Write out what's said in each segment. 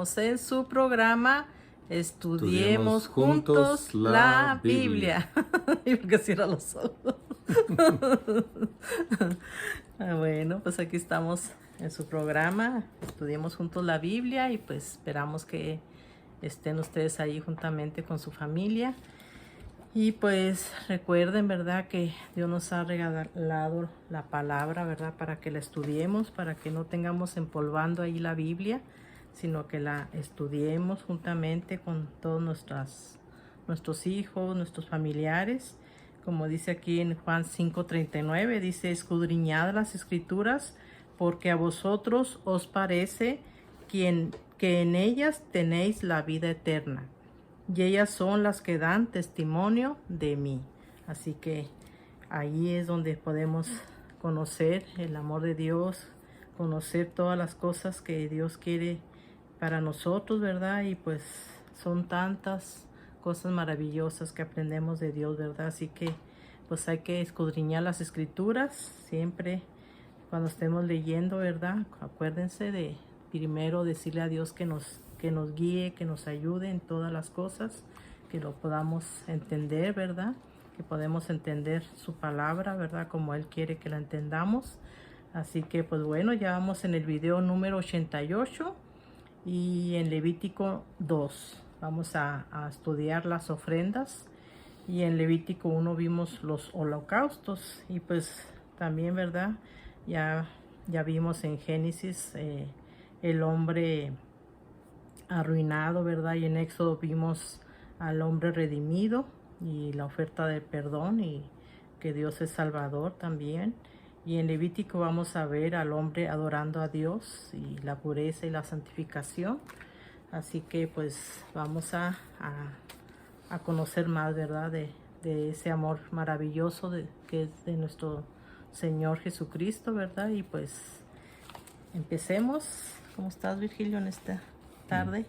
En su programa Estudiemos Estudiemos juntos Juntos la la Biblia. Biblia. Y porque cierra los ojos. Bueno, pues aquí estamos en su programa Estudiemos Juntos la Biblia y pues esperamos que estén ustedes ahí juntamente con su familia. Y pues recuerden, ¿verdad? Que Dios nos ha regalado la palabra, ¿verdad? Para que la estudiemos, para que no tengamos empolvando ahí la Biblia, sino que la estudiemos juntamente con todos nuestros hijos, nuestros familiares. Como dice aquí en Juan 5:39, dice, escudriñad las escrituras, porque a vosotros os parece que en ellas tenéis la vida eterna y ellas son las que dan testimonio de mí. Así que ahí es donde podemos conocer el amor de Dios, conocer todas las cosas que Dios quiere para nosotros, ¿verdad? Y pues son tantas cosas maravillosas que aprendemos de Dios, ¿verdad? Así que pues hay que escudriñar las escrituras siempre cuando estemos leyendo, ¿verdad? Acuérdense de primero decirle a Dios que nos guíe, que nos ayude en todas las cosas, que lo podamos entender, ¿verdad? Que podemos entender su palabra, ¿verdad? Como Él quiere que la entendamos. Así que pues bueno, ya vamos en el video número 88 y en Levítico 2. Vamos a estudiar las ofrendas. Y en Levítico 1 vimos los holocaustos. Y pues también, ¿verdad? Ya vimos en Génesis el hombre arruinado, ¿verdad? Y en Éxodo vimos al hombre redimido y la oferta de perdón y que Dios es salvador también. Y en Levítico vamos a ver al hombre adorando a Dios y la pureza y la santificación. Así que pues vamos a conocer más, ¿verdad? De ese amor maravilloso que es de nuestro Señor Jesucristo, ¿verdad? Y pues empecemos. ¿Cómo estás, Virgilio, en esta tarde?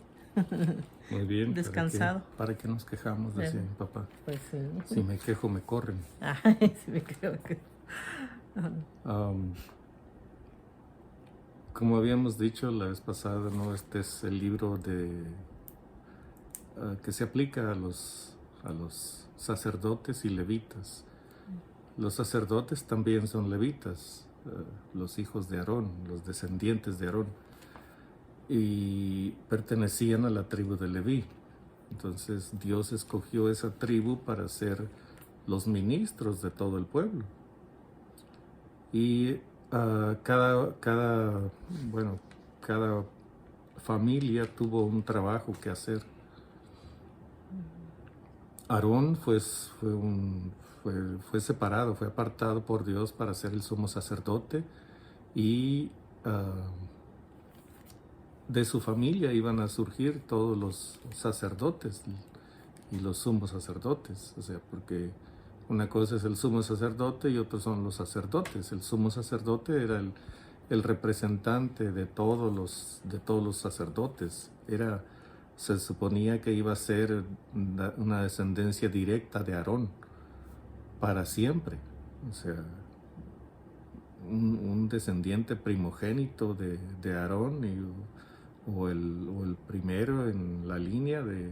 Muy bien. Descansado. ¿Para qué nos quejamos? Decía mi papá. Pues sí. Si me quejo, me corren. Ay, sí me creo que... Como habíamos dicho la vez pasada, ¿no? Este es el libro que se aplica a los sacerdotes y levitas. Los sacerdotes también son levitas, los hijos de Aarón, los descendientes de Aarón, y pertenecían a la tribu de Leví. Entonces Dios escogió esa tribu para ser los ministros de todo el pueblo. Y cada familia tuvo un trabajo que hacer. Aarón fue separado, fue apartado por Dios para ser el sumo sacerdote, y de su familia iban a surgir todos los sacerdotes y los sumos sacerdotes. O sea, porque una cosa es el sumo sacerdote y otros son los sacerdotes. El sumo sacerdote era el representante de todos los sacerdotes. Se suponía que iba a ser una descendencia directa de Aarón para siempre. O sea, un descendiente primogénito de Aarón o el primero en la línea de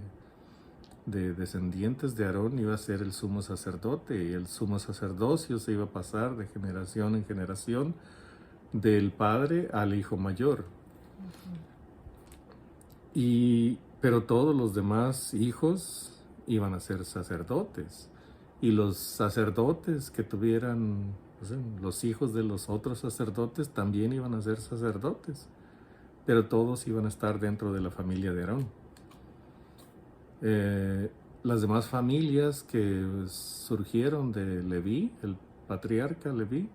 descendientes de Aarón iba a ser el sumo sacerdote, y el sumo sacerdocio se iba a pasar de generación en generación del padre al hijo mayor. Pero todos los demás hijos iban a ser sacerdotes, y los sacerdotes que tuvieran, los hijos de los otros sacerdotes también iban a ser sacerdotes, pero todos iban a estar dentro de la familia de Aarón. Las demás familias que surgieron de Leví, el patriarca Leví,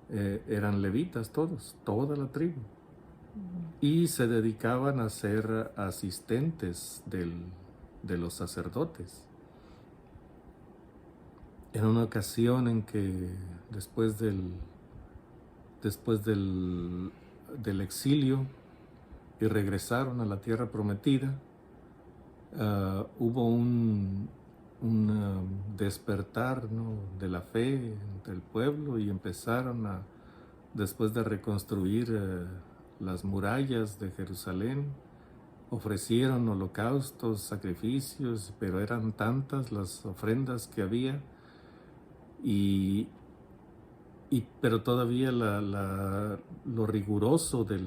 eran levitas toda la tribu, y se dedicaban a ser asistentes de los sacerdotes. En una ocasión en que después del exilio y regresaron a la tierra prometida, hubo un despertar, ¿no?, de la fe entre el pueblo, y empezaron después de reconstruir las murallas de Jerusalén, ofrecieron holocaustos, sacrificios, pero eran tantas las ofrendas que había, pero todavía lo riguroso de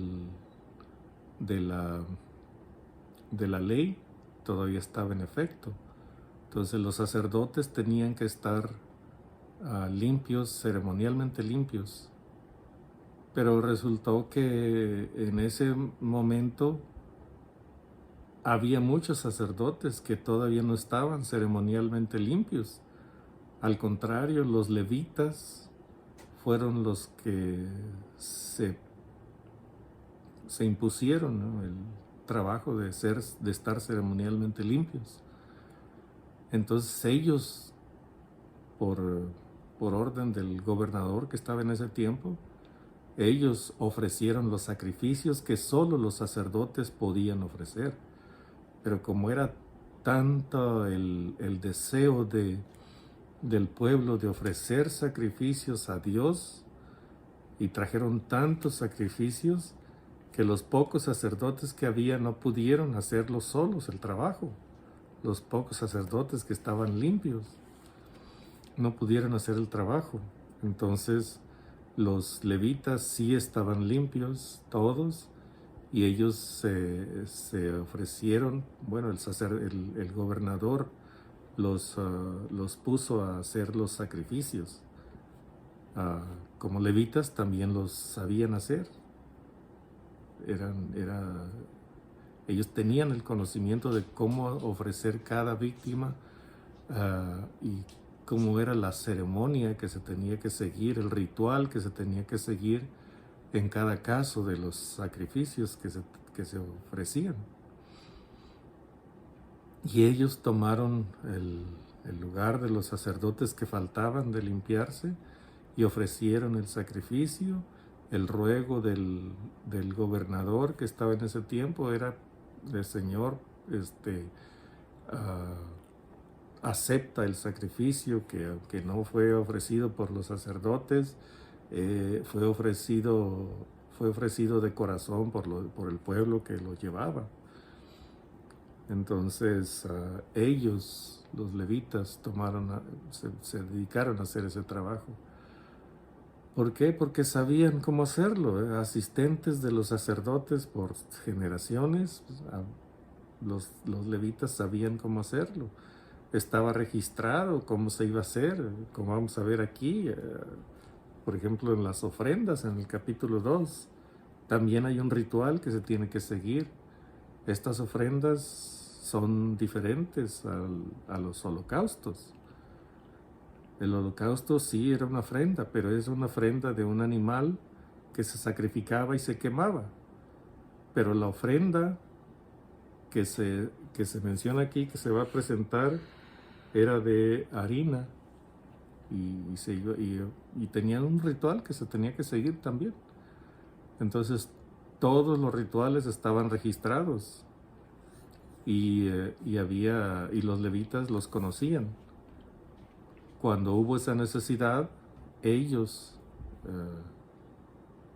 la ley todavía estaba en efecto. Entonces los sacerdotes tenían que estar limpios, ceremonialmente limpios. Pero resultó que en ese momento había muchos sacerdotes que todavía no estaban ceremonialmente limpios. Al contrario, los levitas fueron los que se impusieron, ¿no?, el trabajo de estar ceremonialmente limpios. Entonces ellos, por orden del gobernador que estaba en ese tiempo, ellos ofrecieron los sacrificios que solo los sacerdotes podían ofrecer. Pero como era tanto el deseo del pueblo de ofrecer sacrificios a Dios, y trajeron tantos sacrificios, que los pocos sacerdotes que había no pudieron hacerlo solos el trabajo. Los pocos sacerdotes que estaban limpios no pudieron hacer el trabajo. Entonces los levitas sí estaban limpios todos, y ellos se ofrecieron. Bueno, el gobernador los puso a hacer los sacrificios. Como levitas también los sabían hacer. Ellos tenían el conocimiento de cómo ofrecer cada víctima, y cómo era la ceremonia que se tenía que seguir, el ritual que se tenía que seguir en cada caso de los sacrificios que se ofrecían. Y ellos tomaron el lugar de los sacerdotes que faltaban de limpiarse y ofrecieron el sacrificio. El ruego del gobernador que estaba en ese tiempo era: el Señor, acepta el sacrificio que, aunque no fue ofrecido por los sacerdotes, fue ofrecido de corazón por el pueblo que lo llevaba. Entonces ellos, los levitas, se dedicaron a hacer ese trabajo. ¿Por qué? Porque sabían cómo hacerlo. Asistentes de los sacerdotes por generaciones, los levitas sabían cómo hacerlo. Estaba registrado cómo se iba a hacer, como vamos a ver aquí. Por ejemplo, en las ofrendas, en el capítulo 2, también hay un ritual que se tiene que seguir. Estas ofrendas son diferentes a los holocaustos. El holocausto sí era una ofrenda, pero es una ofrenda de un animal que se sacrificaba y se quemaba. Pero la ofrenda que se menciona aquí, que se va a presentar, era de harina, y tenían un ritual que se tenía que seguir también. Entonces todos los rituales estaban registrados, y los levitas los conocían. Cuando hubo esa necesidad, ellos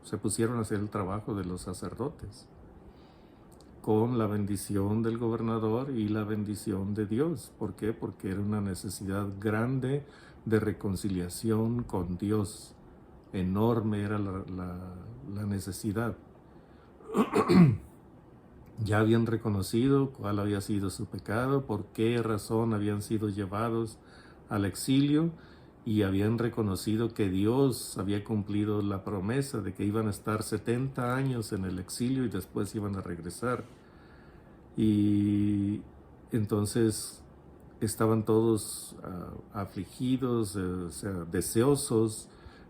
se pusieron a hacer el trabajo de los sacerdotes, con la bendición del gobernador y la bendición de Dios. ¿Por qué? Porque era una necesidad grande de reconciliación con Dios. Enorme era la necesidad. Ya habían reconocido cuál había sido su pecado, por qué razón habían sido llevados al exilio, y habían reconocido que Dios había cumplido la promesa de que iban a estar 70 años en el exilio y después iban a regresar. Y entonces estaban todos afligidos, deseosos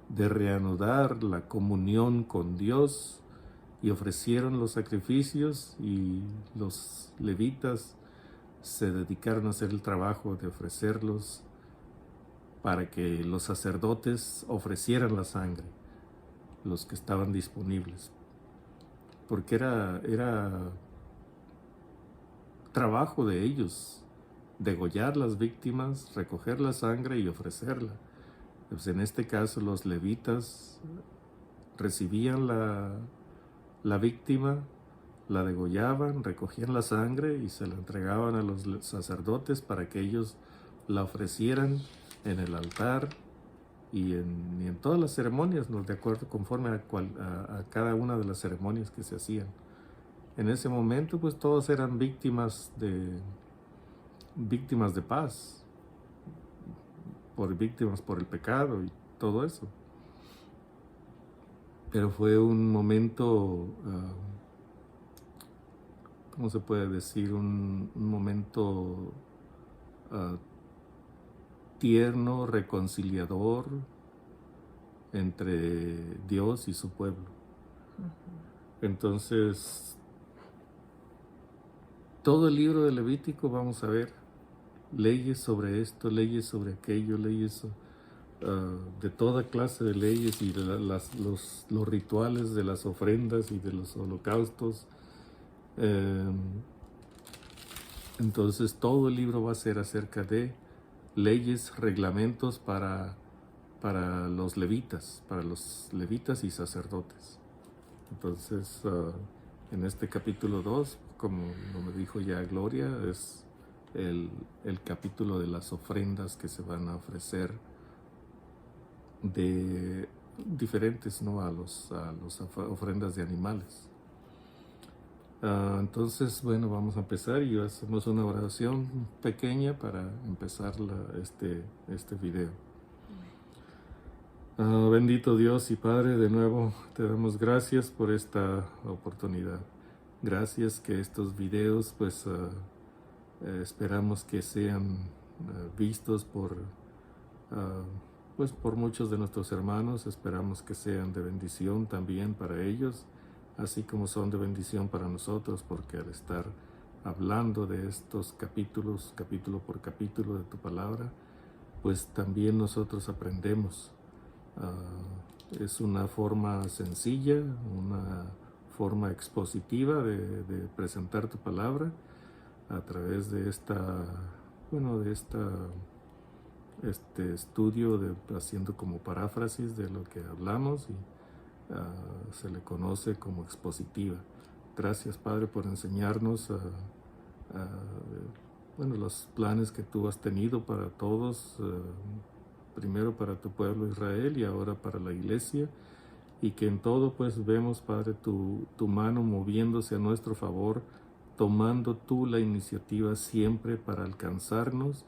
de reanudar la comunión con Dios, y ofrecieron los sacrificios, y los levitas se dedicaron a hacer el trabajo de ofrecerlos, para que los sacerdotes ofrecieran la sangre, los que estaban disponibles, porque era trabajo de ellos degollar las víctimas, recoger la sangre y ofrecerla. Pues en este caso los levitas recibían la víctima, la degollaban, recogían la sangre y se la entregaban a los sacerdotes para que ellos la ofrecieran en el altar y en todas las ceremonias, ¿no? De acuerdo conforme a cada una de las ceremonias que se hacían. En ese momento, pues todos eran víctimas de paz, víctimas por el pecado y todo eso. Pero fue un momento, ¿cómo se puede decir? Un momento tierno, reconciliador entre Dios y su pueblo. Entonces, todo el libro de Levítico vamos a ver leyes sobre esto, leyes sobre aquello, leyes de toda clase de leyes y de los rituales de las ofrendas y de los holocaustos. Entonces todo el libro va a ser acerca de leyes, reglamentos para los levitas y sacerdotes. Entonces en este capítulo 2, como me dijo ya Gloria, es el capítulo de las ofrendas que se van a ofrecer de diferentes, ¿no? a las ofrendas de animales. Entonces, bueno, vamos a empezar y hacemos una oración pequeña para empezar este video. Bendito Dios y Padre, de nuevo te damos gracias por esta oportunidad. Gracias que estos videos, pues, esperamos que sean vistos por muchos de nuestros hermanos. Esperamos que sean de bendición también para ellos, así como son de bendición para nosotros, porque al estar hablando de estos capítulos, capítulo por capítulo de tu palabra, pues también nosotros aprendemos. Es una forma sencilla, una forma expositiva de presentar tu palabra a través de este estudio, haciendo como paráfrasis de lo que hablamos, y se le conoce como expositiva. Gracias, Padre, por enseñarnos los planes que tú has tenido para todos, primero para tu pueblo Israel y ahora para la iglesia, y que en todo pues vemos, Padre, tu mano moviéndose a nuestro favor, tomando tú la iniciativa siempre para alcanzarnos,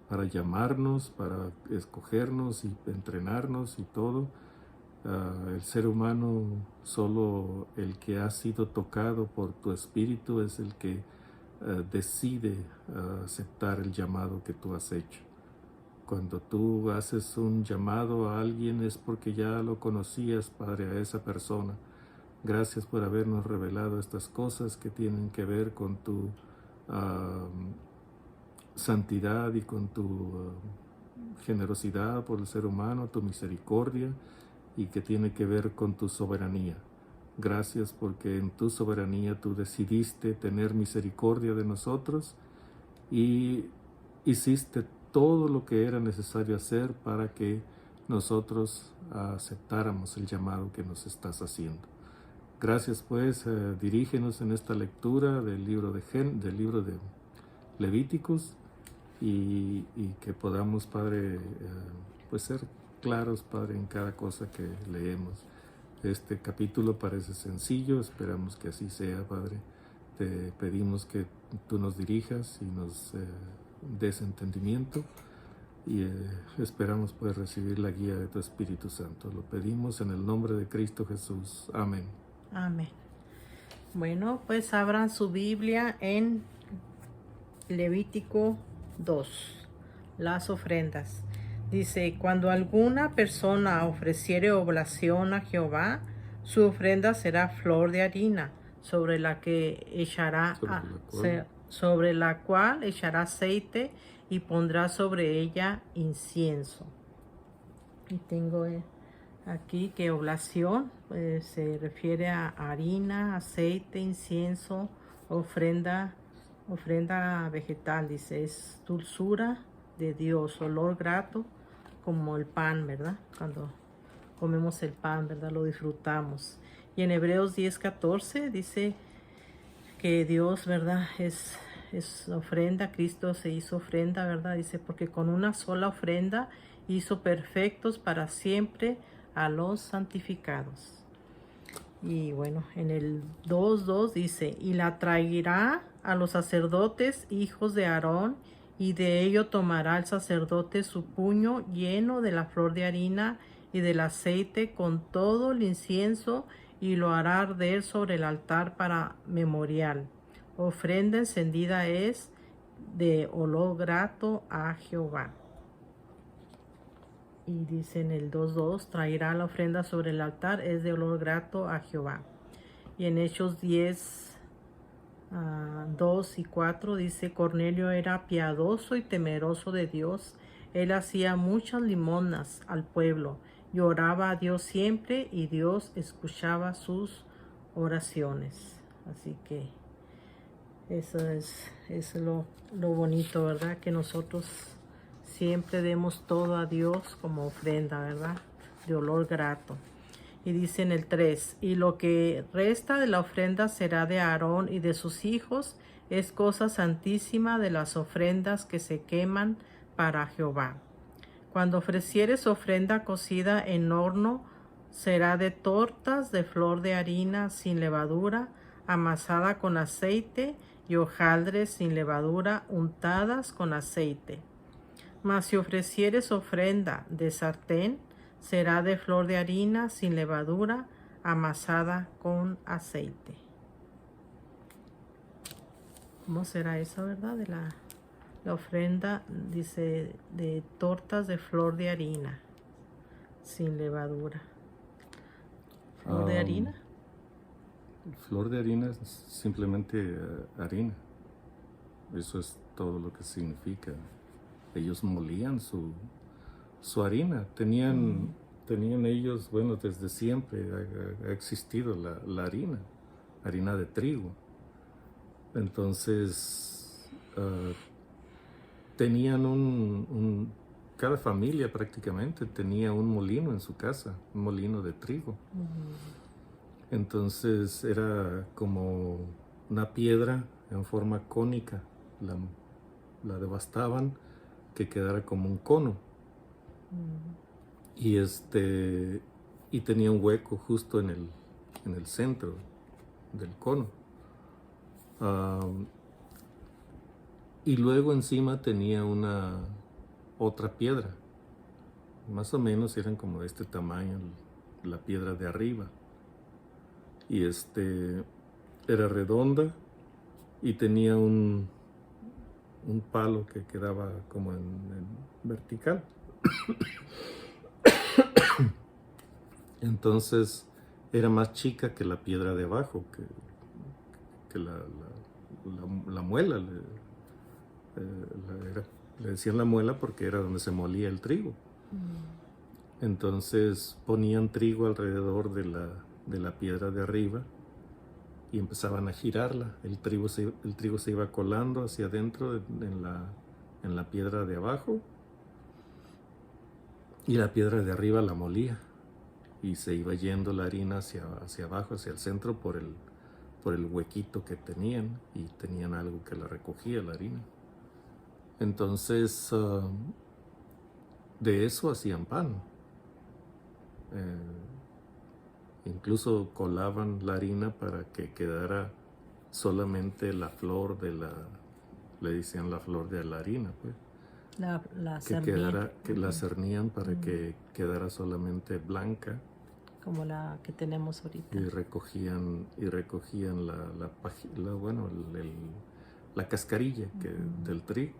para llamarnos, para escogernos y entrenarnos y todo. El ser humano, solo el que ha sido tocado por tu espíritu es el que decide aceptar el llamado que tú has hecho. Cuando tú haces un llamado a alguien es porque ya lo conocías, Padre, a esa persona. Gracias por habernos revelado estas cosas que tienen que ver con tu santidad y con tu generosidad por el ser humano, tu misericordia, y que tiene que ver con tu soberanía. Gracias porque en tu soberanía tú decidiste tener misericordia de nosotros y hiciste todo lo que era necesario hacer para que nosotros aceptáramos el llamado que nos estás haciendo. Gracias, pues, dirígenos en esta lectura del libro de Levíticos, y que podamos, Padre, pues ser claros, Padre, en cada cosa que leemos. Este capítulo parece sencillo, esperamos que así sea, Padre. Te pedimos que tú nos dirijas y nos des entendimiento, y esperamos poder recibir la guía de tu Espíritu Santo. Lo pedimos en el nombre de Cristo Jesús. Amén. Amén. Bueno, pues abran su Biblia en Levítico 2, las ofrendas. Dice: cuando alguna persona ofreciere oblación a Jehová, su ofrenda será flor de harina, sobre la cual echará aceite, y pondrá sobre ella incienso. Y tengo aquí que oblación se refiere a harina, aceite, incienso, ofrenda vegetal. Dice, es dulzura de Dios, olor grato, como el pan, ¿verdad? Cuando comemos el pan, ¿verdad? Lo disfrutamos. Y en Hebreos 10:14 dice: que Dios, ¿verdad? Es ofrenda, Cristo se hizo ofrenda, ¿verdad? Dice, porque con una sola ofrenda hizo perfectos para siempre a los santificados. Y bueno, en el 2:2 dice, y la traerá a los sacerdotes, hijos de Aarón, y de ello tomará el sacerdote su puño lleno de la flor de harina y del aceite con todo el incienso, y lo hará arder sobre el altar para memorial. Ofrenda encendida es de olor grato a Jehová. Y dice en el 2:2, traerá la ofrenda sobre el altar, es de olor grato a Jehová. Y en Hechos 10, 2 y 4 dice, Cornelio era piadoso y temeroso de Dios. Él hacía muchas limonas al pueblo y oraba a Dios siempre, y Dios escuchaba sus oraciones. Así que eso es lo bonito, ¿verdad? Que nosotros siempre demos todo a Dios como ofrenda, ¿verdad? De olor grato. Y dice en el 3, y lo que resta de la ofrenda será de Aarón y de sus hijos, es cosa santísima de las ofrendas que se queman para Jehová. Cuando ofrecieres ofrenda cocida en horno, será de tortas de flor de harina sin levadura, amasada con aceite, y hojaldres sin levadura, untadas con aceite. Mas si ofrecieres ofrenda de sartén, será de flor de harina sin levadura, amasada con aceite. ¿Cómo será eso, verdad? De la ofrenda, dice, de tortas de flor de harina sin levadura. ¿Flor de harina? Flor de harina es simplemente harina. Eso es todo lo que significa. Ellos molían su harina. Tenían ellos, bueno, desde siempre ha existido la harina de trigo. Entonces, tenían cada familia prácticamente tenía un molino en su casa, un molino de trigo. Entonces era como una piedra en forma cónica, la devastaban que quedara como un cono. Y tenía un hueco justo en el centro del cono. Y luego encima tenía otra piedra, más o menos eran como de este tamaño, la piedra de arriba. Y era redonda y tenía un palo que quedaba como en vertical. Entonces era más chica que la piedra de abajo, que la muela. Le decían la muela porque era donde se molía el trigo. Entonces ponían trigo alrededor de la piedra de arriba y empezaban a girarla. El trigo se iba colando hacia adentro en la piedra de abajo, y la piedra de arriba la molía y se iba yendo la harina hacia abajo, hacia el centro por el huequito que tenían, y tenían algo que la recogía la harina. Entonces de eso hacían pan. Incluso colaban la harina para que quedara solamente la flor le decían la flor de la harina, pues. Que la cernían para que quedara solamente blanca. Como la que tenemos ahorita. Y recogían la cascarilla del trigo.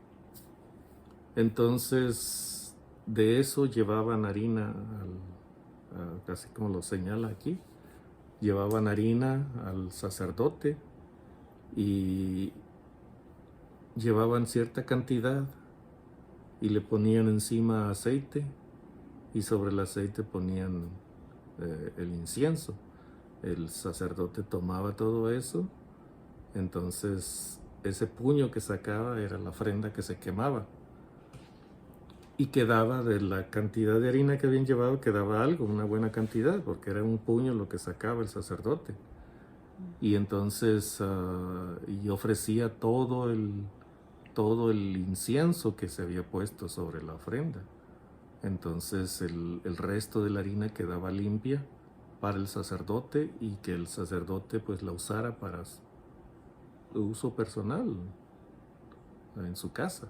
Entonces, de eso llevaban harina así como lo señala aquí, llevaban harina al sacerdote y llevaban cierta cantidad y le ponían encima aceite, y sobre el aceite ponían el incienso. El sacerdote tomaba todo eso, entonces ese puño que sacaba era la ofrenda que se quemaba. Y quedaba de la cantidad de harina que habían llevado, quedaba algo, una buena cantidad, porque era un puño lo que sacaba el sacerdote. Y entonces y ofrecía todo el incienso que se había puesto sobre la ofrenda. Entonces el resto de la harina quedaba limpia para el sacerdote y que el sacerdote pues la usara para uso personal en su casa,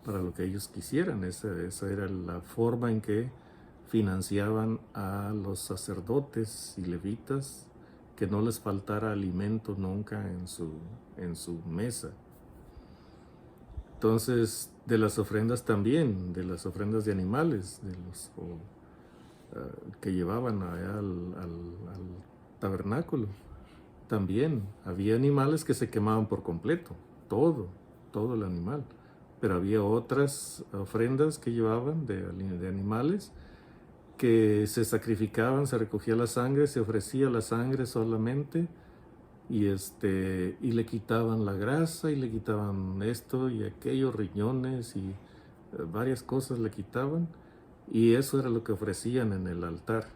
para lo que ellos quisieran. Esa era la forma en que financiaban a los sacerdotes y levitas, que no les faltara alimento nunca en su mesa. Entonces, de las ofrendas también, de las ofrendas de animales, que llevaban allá al tabernáculo, también había animales que se quemaban por completo, todo el animal. Pero había otras ofrendas que llevaban de animales que se sacrificaban, se recogía la sangre, se ofrecía la sangre solamente y le quitaban la grasa y le quitaban esto y aquello, riñones y varias cosas le quitaban, y eso era lo que ofrecían en el altar.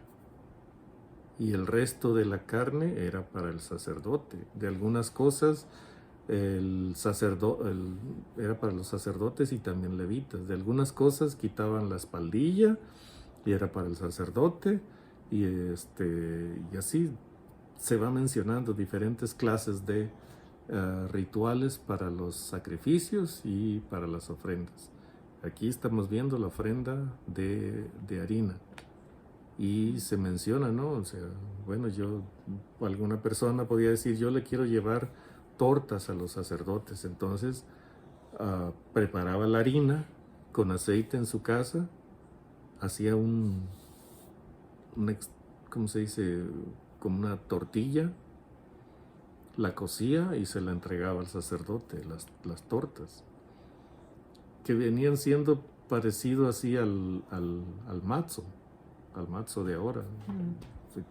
Y el resto de la carne era para el sacerdote. De algunas cosas era para los sacerdotes y también levitas. De algunas cosas quitaban la espaldilla y era para el sacerdote, y así se va mencionando diferentes clases de rituales para los sacrificios y para las ofrendas. Aquí estamos viendo la ofrenda de harina y se menciona, ¿no? O sea, bueno, alguna persona podía decir, yo le quiero llevar tortas a los sacerdotes. Entonces preparaba la harina con aceite en su casa, hacía ¿cómo se dice? Como una tortilla, la cocía y se la entregaba al sacerdote, las tortas, que venían siendo parecido así al matzo de ahora,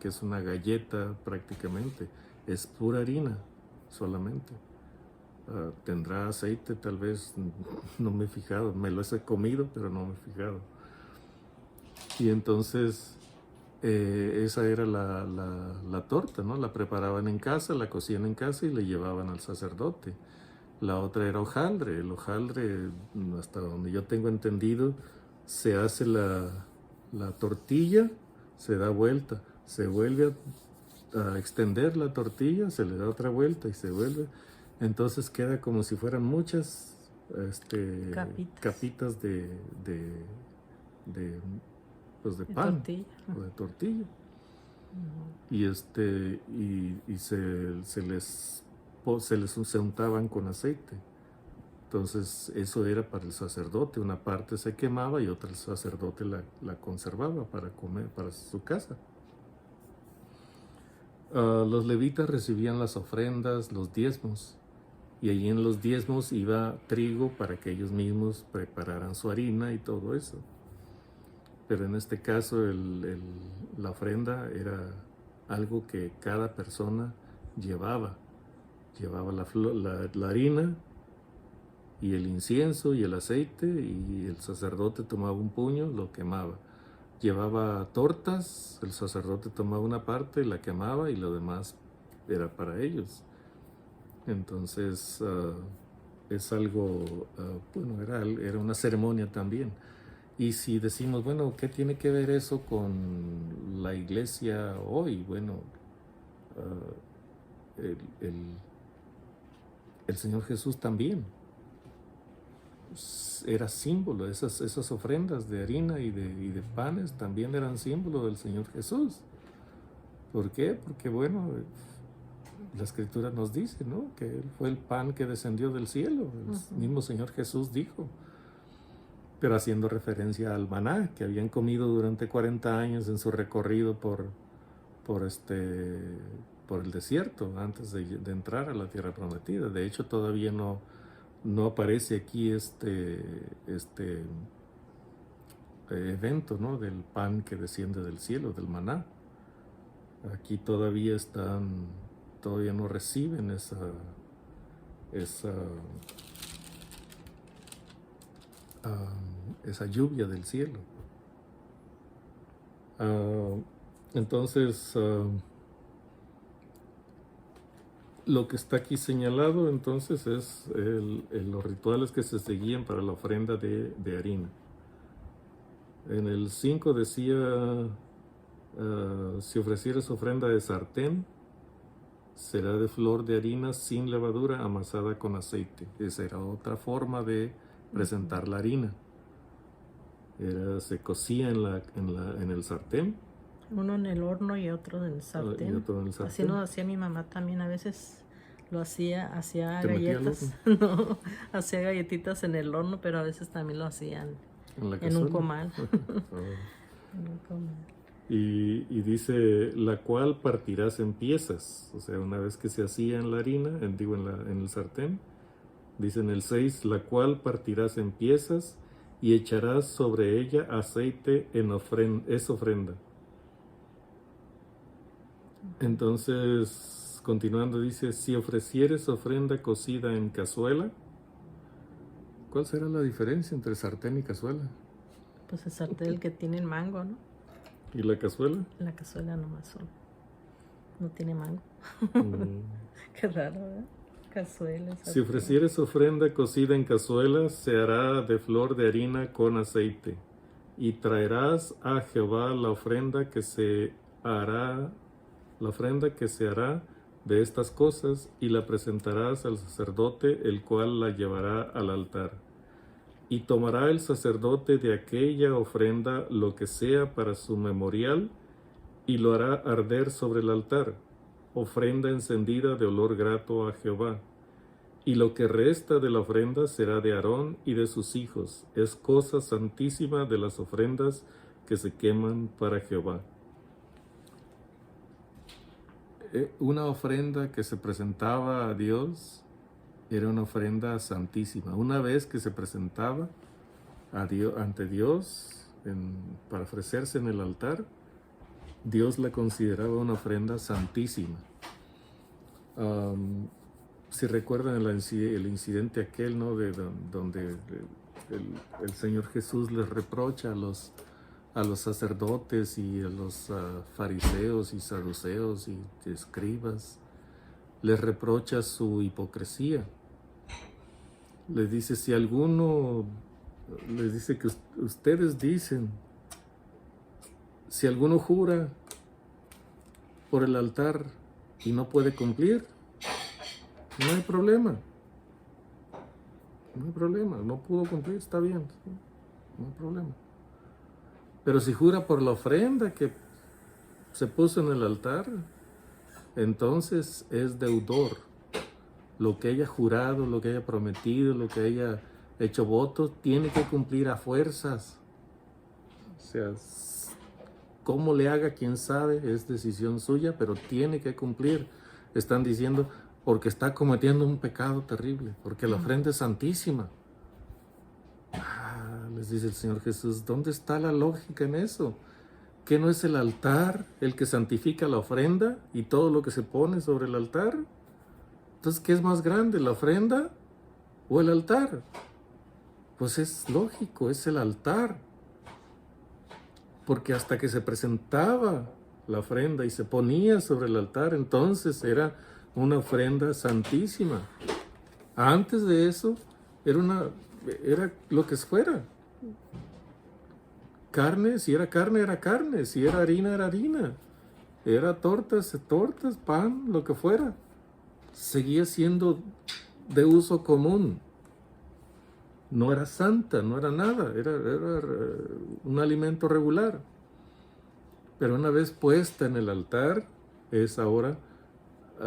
que es una galleta prácticamente, es pura harina solamente. Tendrá aceite, tal vez, no me he fijado, me lo he comido, pero no me he fijado. Y entonces esa era la torta, ¿no? La preparaban en casa, la cocían en casa y le llevaban al sacerdote. La otra era hojaldre. El hojaldre, hasta donde yo tengo entendido, se hace la tortilla, se da vuelta, se vuelve a extender la tortilla, se le da otra vuelta y se vuelve. Entonces queda como si fueran muchas capitas de pan o de tortilla. Y se untaban con aceite. Entonces eso era para el sacerdote. Una parte se quemaba y otra el sacerdote la conservaba para comer, para su casa. Los levitas recibían las ofrendas, los diezmos, y allí en los diezmos iba trigo para que ellos mismos prepararan su harina y todo eso. Pero en este caso la ofrenda era algo que cada persona llevaba. Llevaba la harina y el incienso y el aceite, y el sacerdote tomaba un puño, lo quemaba. Llevaba tortas, el sacerdote tomaba una parte, la quemaba y lo demás era para ellos. Entonces es algo, bueno, era una ceremonia también. Y si decimos, bueno, ¿qué tiene que ver eso con la iglesia hoy? Bueno, el Señor Jesús también era símbolo. Esas ofrendas de harina y de panes también eran símbolo del Señor Jesús. ¿Por qué? Porque, bueno, la Escritura nos dice, ¿no?, que Él fue el pan que descendió del cielo. El mismo Señor Jesús dijo, pero haciendo referencia al maná que habían comido durante 40 años en su recorrido por el desierto antes de entrar a la tierra prometida. De hecho, todavía no aparece aquí este evento, ¿no?, del pan que desciende del cielo, del maná. Aquí todavía no reciben esa lluvia del cielo. Entonces lo que está aquí señalado entonces es los rituales que se seguían para la ofrenda de harina. En el 5 decía, si ofrecieres ofrenda de sartén, será de flor de harina sin levadura amasada con aceite. Esa era otra forma de presentar la harina. Se cocía en el sartén. Uno en el horno y otro en el sartén. Y otro en el sartén. Así lo hacía mi mamá también. A veces lo hacía ¿Te metía al galletas. No, hacía galletitas en el horno, pero a veces también lo hacían en un comal. En un comal. Y dice, la cual partirás en piezas. O sea, una vez que se hacía en la harina, en el sartén, dice en el 6, la cual partirás en piezas y echarás sobre ella aceite es ofrenda. Entonces, continuando, dice, si ofrecieres ofrenda cocida en cazuela, ¿cuál será la diferencia entre sartén y cazuela? Pues el sartén el que tiene el mango, ¿no? ¿Y la cazuela? La cazuela nomás solo. No tiene mango. Qué raro, ¿verdad? Cazuela. Si ofrecieres ofrenda cocida en cazuela, se hará de flor de harina con aceite. Y traerás a Jehová la ofrenda que se hará de estas cosas, y la presentarás al sacerdote, el cual la llevará al altar. Y tomará el sacerdote de aquella ofrenda lo que sea para su memorial, y lo hará arder sobre el altar, ofrenda encendida de olor grato a Jehová. Y lo que resta de la ofrenda será de Aarón y de sus hijos, es cosa santísima de las ofrendas que se queman para Jehová. Una ofrenda que se presentaba a Dios era una ofrenda santísima. Una vez que se presentaba ante Dios para ofrecerse en el altar, Dios la consideraba una ofrenda santísima. Si recuerdan el incidente aquel, ¿no? Donde el Señor Jesús les reprocha a los sacerdotes y a los fariseos y saduceos y escribas, les reprocha su hipocresía. Les dice, les dice que ustedes dicen, si alguno jura por el altar y no puede cumplir, no hay problema. No hay problema, no pudo cumplir, está bien, no hay problema. Pero si jura por la ofrenda que se puso en el altar, entonces es deudor. Lo que haya jurado, lo que haya prometido, lo que haya hecho votos, tiene que cumplir a fuerzas. O sea, cómo le haga, quién sabe, es decisión suya, pero tiene que cumplir. Están diciendo, porque está cometiendo un pecado terrible, porque la ofrenda es santísima. Les dice el Señor Jesús, ¿dónde está la lógica en eso? ¿Que no es el altar el que santifica la ofrenda y todo lo que se pone sobre el altar? Entonces, ¿qué es más grande, la ofrenda o el altar? Pues es lógico, es el altar. Porque hasta que se presentaba la ofrenda y se ponía sobre el altar, entonces era una ofrenda santísima. Antes de eso, era lo que fuera. Carne, si era carne, era carne. Si era harina, era harina. Era tortas, pan, lo que fuera. Seguía siendo de uso común. No era santa, no era nada. Era un alimento regular. Pero una vez puesta en el altar, es ahora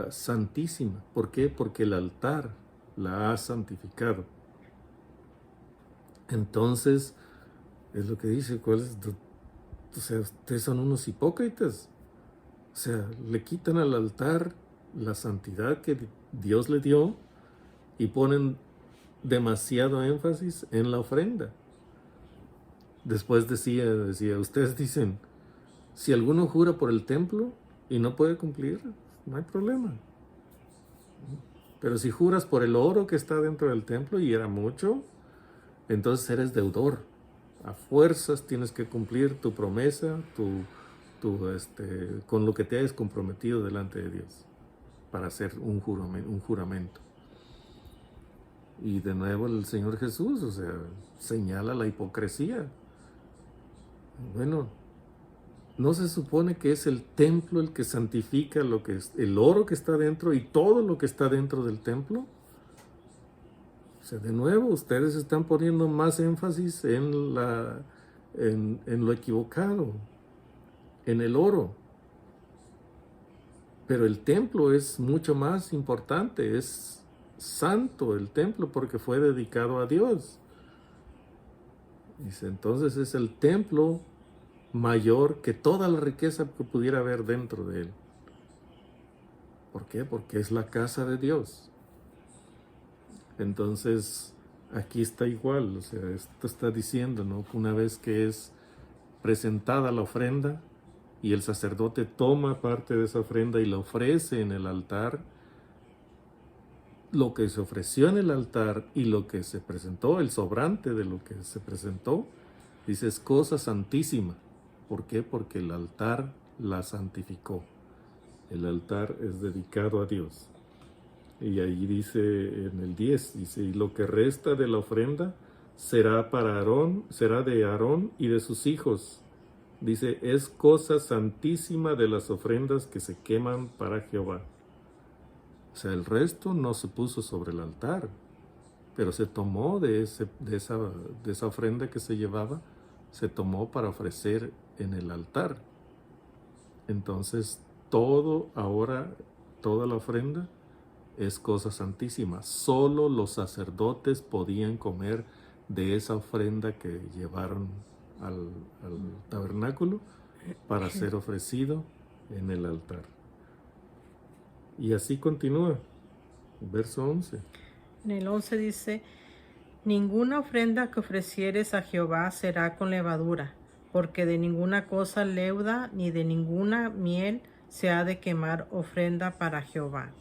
santísima. ¿Por qué? Porque el altar la ha santificado. Entonces, es lo que dice, o sea, ustedes son unos hipócritas. O sea, le quitan al altar la santidad que Dios le dio y ponen demasiado énfasis en la ofrenda. Después decía, ustedes dicen, si alguno jura por el templo y no puede cumplir, no hay problema. Pero si juras por el oro que está dentro del templo y era mucho, entonces eres deudor. A fuerzas tienes que cumplir tu promesa, con lo que te hayas comprometido delante de Dios. para hacer un juramento. Y de nuevo el Señor Jesús, o sea, señala la hipocresía. Bueno, ¿no se supone que es el templo el que santifica lo que es el oro que está dentro y todo lo que está dentro del templo? O sea, de nuevo, ustedes están poniendo más énfasis en lo equivocado, en el oro. Pero el templo es mucho más importante, es santo el templo porque fue dedicado a Dios. Dice, entonces es el templo mayor que toda la riqueza que pudiera haber dentro de él. ¿Por qué? Porque es la casa de Dios. Entonces, aquí está igual, o sea, esto está diciendo, ¿no? Una vez que es presentada la ofrenda y el sacerdote toma parte de esa ofrenda y la ofrece en el altar, lo que se ofreció en el altar y lo que se presentó, el sobrante de lo que se presentó, dice, es cosa santísima. ¿Por qué? Porque el altar la santificó. El altar es dedicado a Dios. Y ahí dice en el 10, dice, y lo que resta de la ofrenda será para Aarón, será de Aarón y de sus hijos. Dice, es cosa santísima de las ofrendas que se queman para Jehová. O sea, el resto no se puso sobre el altar, pero se tomó de esa ofrenda que se llevaba, se tomó para ofrecer en el altar. Entonces, toda la ofrenda es cosa santísima. Solo los sacerdotes podían comer de esa ofrenda que llevaron al tabernáculo para ser ofrecido en el altar. Y así continúa, verso 11. En el 11 dice, ninguna ofrenda que ofrecieres a Jehová será con levadura, porque de ninguna cosa leuda ni de ninguna miel se ha de quemar ofrenda para Jehová.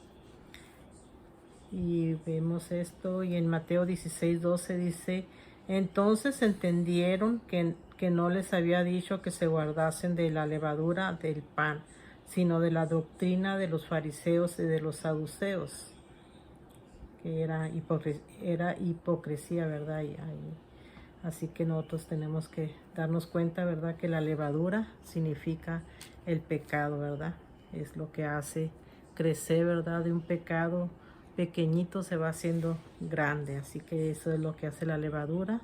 Y vemos esto, y en Mateo 16:12 dice, entonces entendieron que no les había dicho que se guardasen de la levadura del pan, sino de la doctrina de los fariseos y de los saduceos, que era hipocresía, ¿verdad? Así que nosotros tenemos que darnos cuenta, ¿verdad? Que la levadura significa el pecado, ¿verdad? Es lo que hace crecer, ¿verdad? De un pecado pequeñito se va haciendo grande. Así que eso es lo que hace la levadura.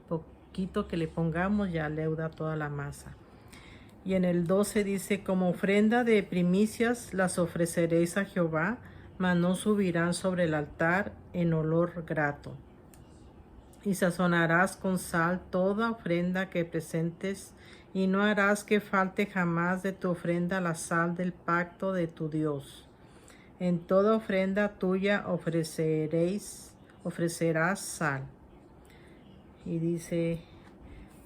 Poquito que le pongamos ya leuda toda la masa. Y en el 12 dice, como ofrenda de primicias las ofreceréis a Jehová, mas no subirán sobre el altar en olor grato. Y sazonarás con sal toda ofrenda que presentes, y no harás que falte jamás de tu ofrenda la sal del pacto de tu Dios. En toda ofrenda tuya ofrecerás sal. Y dice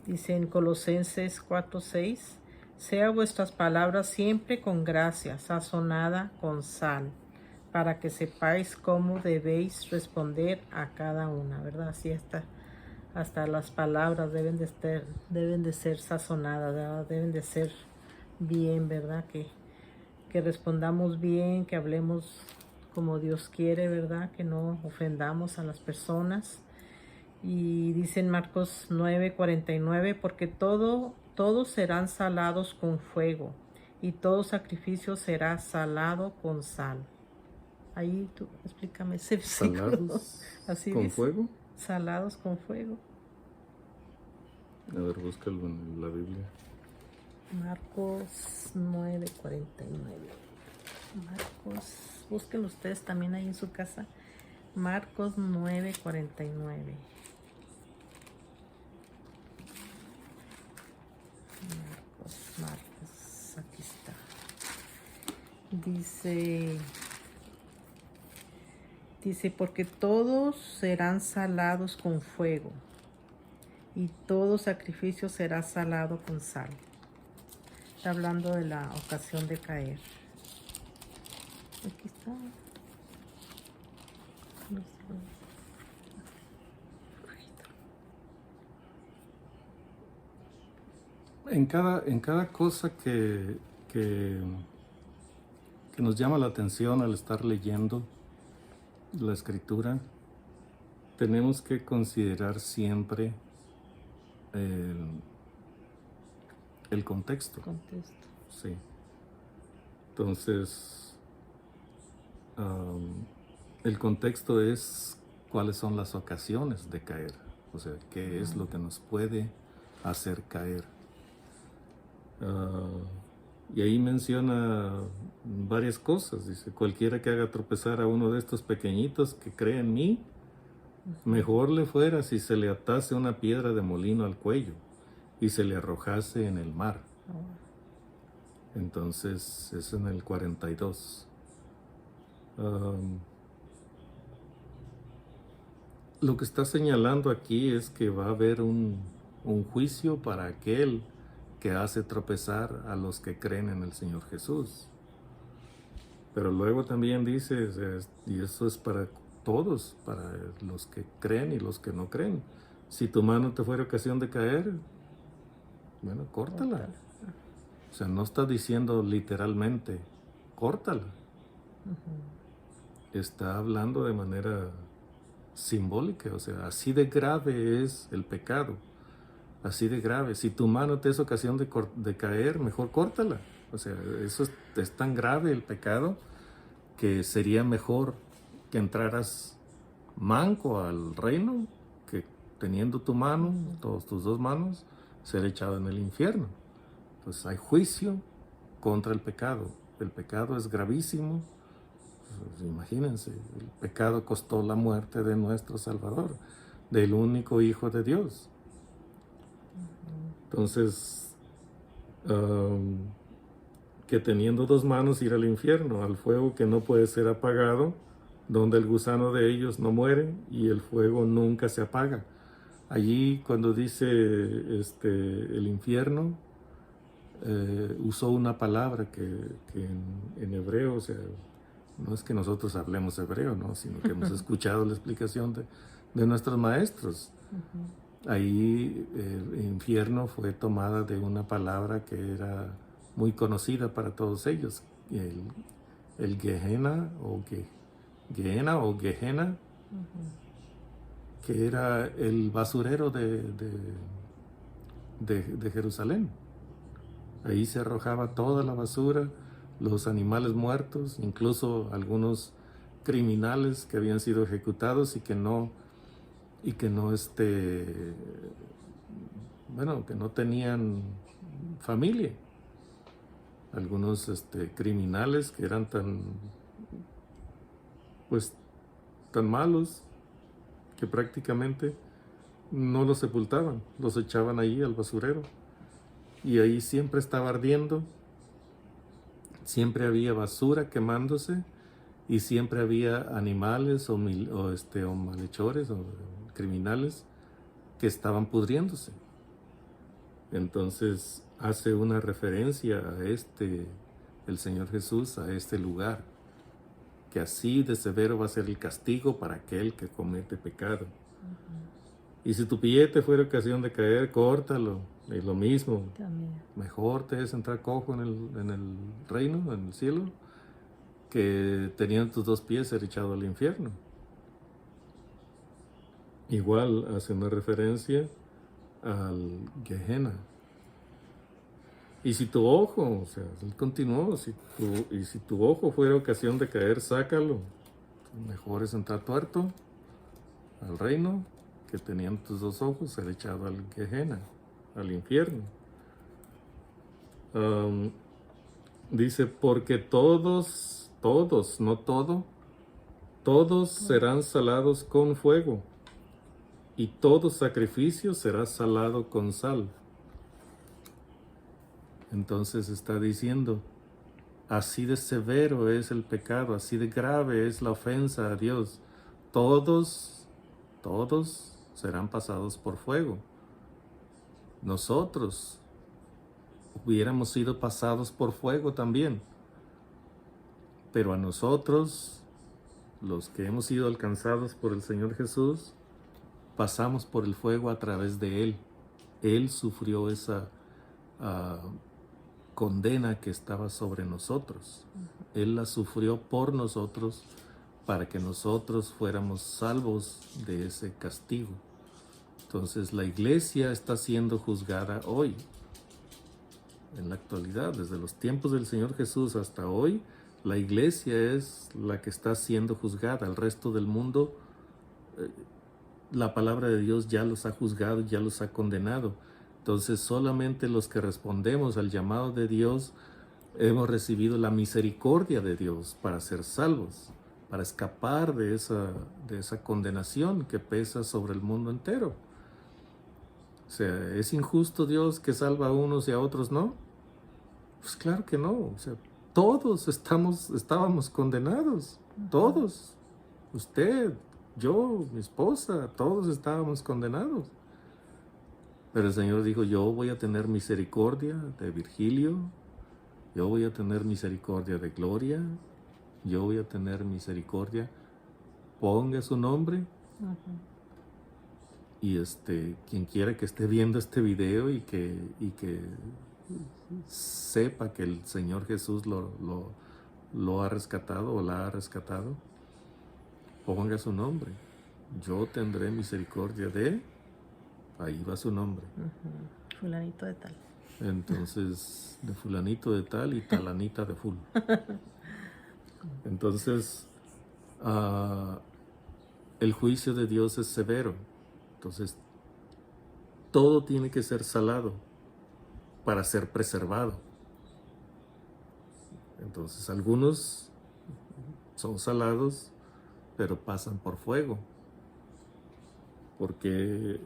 en Colosenses 4:6, sea vuestras palabras siempre con gracia, sazonada con sal, para que sepáis cómo debéis responder a cada una, ¿verdad? Así hasta las palabras deben de ser sazonadas, ¿verdad? Deben de ser bien, ¿verdad? Que respondamos bien, que hablemos como Dios quiere, ¿verdad? Que no ofendamos a las personas. Y dice en Marcos 9:49, porque todos serán salados con fuego, y todo sacrificio será salado con sal. Ahí tú explícame ese versículo. ¿Salados Así con dice, fuego? salados con fuego. A ver, búscalo en la Biblia. Marcos 9:49. Marcos, búsquenlo ustedes también ahí en su casa. Marcos 9:49. Marcos, aquí está. Dice, porque todos serán salados con fuego, y todo sacrificio será salado con sal. Está hablando de la ocasión de caer. Aquí está. En cada cosa que que nos llama la atención al estar leyendo la Escritura. Tenemos que considerar siempre el contexto. Sí. Entonces, el contexto es cuáles son las ocasiones de caer. O sea, qué es lo que nos puede hacer caer. Y ahí menciona varias cosas. Dice, cualquiera que haga tropezar a uno de estos pequeñitos que cree en mí, mejor le fuera si se le atase una piedra de molino al cuello y se le arrojase en el mar. Entonces, es en el 42. Lo que está señalando aquí es que va a haber un juicio para aquel que hace tropezar a los que creen en el Señor Jesús. Pero luego también dice, y eso es para todos, para los que creen y los que no creen. Si tu mano te fuera ocasión de caer, bueno, córtala. O sea, no está diciendo literalmente, córtala. Está hablando de manera simbólica, o sea, así de grave es el pecado. Así de grave. Si tu mano te es ocasión de caer, mejor córtala. O sea, eso es tan grave el pecado que sería mejor que entraras manco al reino que teniendo tu mano, todas tus dos manos, ser echado en el infierno. Pues hay juicio contra el pecado. El pecado es gravísimo. Pues, imagínense, el pecado costó la muerte de nuestro Salvador, del único Hijo de Dios. Entonces, que teniendo dos manos ir al infierno, al fuego que no puede ser apagado, donde el gusano de ellos no muere y el fuego nunca se apaga. Allí cuando dice el infierno, usó una palabra que en hebreo, o sea, no es que nosotros hablemos hebreo, ¿no? Sino que hemos escuchado la explicación de nuestros maestros. Ahí el infierno fue tomada de una palabra que era muy conocida para todos ellos, el Gehenna o Gehenna, que era el basurero de Jerusalén. Ahí se arrojaba toda la basura, los animales muertos, incluso algunos criminales que habían sido ejecutados y que no que no tenían familia. Algunos criminales que eran tan malos que prácticamente no los sepultaban, los echaban ahí al basurero. Y ahí siempre estaba ardiendo, siempre había basura quemándose y siempre había animales o malhechores o criminales que estaban pudriéndose. Entonces hace una referencia a el Señor Jesús, a este lugar, que así de severo va a ser el castigo para aquel que comete pecado. Y si tu pie te fuera ocasión de caer, córtalo. Es lo mismo. También. Mejor te es entrar cojo en el reino, en el cielo, que teniendo tus dos pies ser echado al infierno. Igual hace una referencia al Gehenna. Y si tu ojo, o sea, él continuó, si tu ojo fuera ocasión de caer, sácalo. Mejor es entrar tuerto al reino, que teniendo tus dos ojos ser echado al Gehenna, al infierno. Dice, porque todos, no todo, todos serán salados con fuego, y todo sacrificio será salado con sal. Entonces está diciendo, así de severo es el pecado, así de grave es la ofensa a Dios. Todos serán pasados por fuego. Nosotros hubiéramos sido pasados por fuego también. Pero a nosotros, los que hemos sido alcanzados por el Señor Jesús, pasamos por el fuego a través de Él. Él sufrió esa condena que estaba sobre nosotros. Él la sufrió por nosotros para que nosotros fuéramos salvos de ese castigo. Entonces la iglesia está siendo juzgada hoy, en la actualidad, desde los tiempos del Señor Jesús hasta hoy. La iglesia es la que está siendo juzgada. El resto del mundo, la palabra de Dios ya los ha juzgado, ya los ha condenado. Entonces solamente los que respondemos al llamado de Dios hemos recibido la misericordia de Dios para ser salvos, para escapar de esa condenación que pesa sobre el mundo entero. O sea, ¿es injusto Dios que salva a unos y a otros no? Pues claro que no. O sea, todos estábamos condenados. Todos. Usted, yo, mi esposa, todos estábamos condenados. Pero el Señor dijo, yo voy a tener misericordia de Virgilio, yo voy a tener misericordia de Gloria, yo voy a tener misericordia, ponga su nombre. Y quien quiera que esté viendo este video y que sepa que el Señor Jesús lo ha rescatado o la ha rescatado, ponga su nombre. Yo tendré misericordia de... Ahí va su nombre. Fulanito de tal. Entonces, de fulanito de tal y talanita de ful. Entonces, el juicio de Dios es severo. Entonces, todo tiene que ser salado para ser preservado. Entonces, algunos son salados, pero pasan por fuego. Porque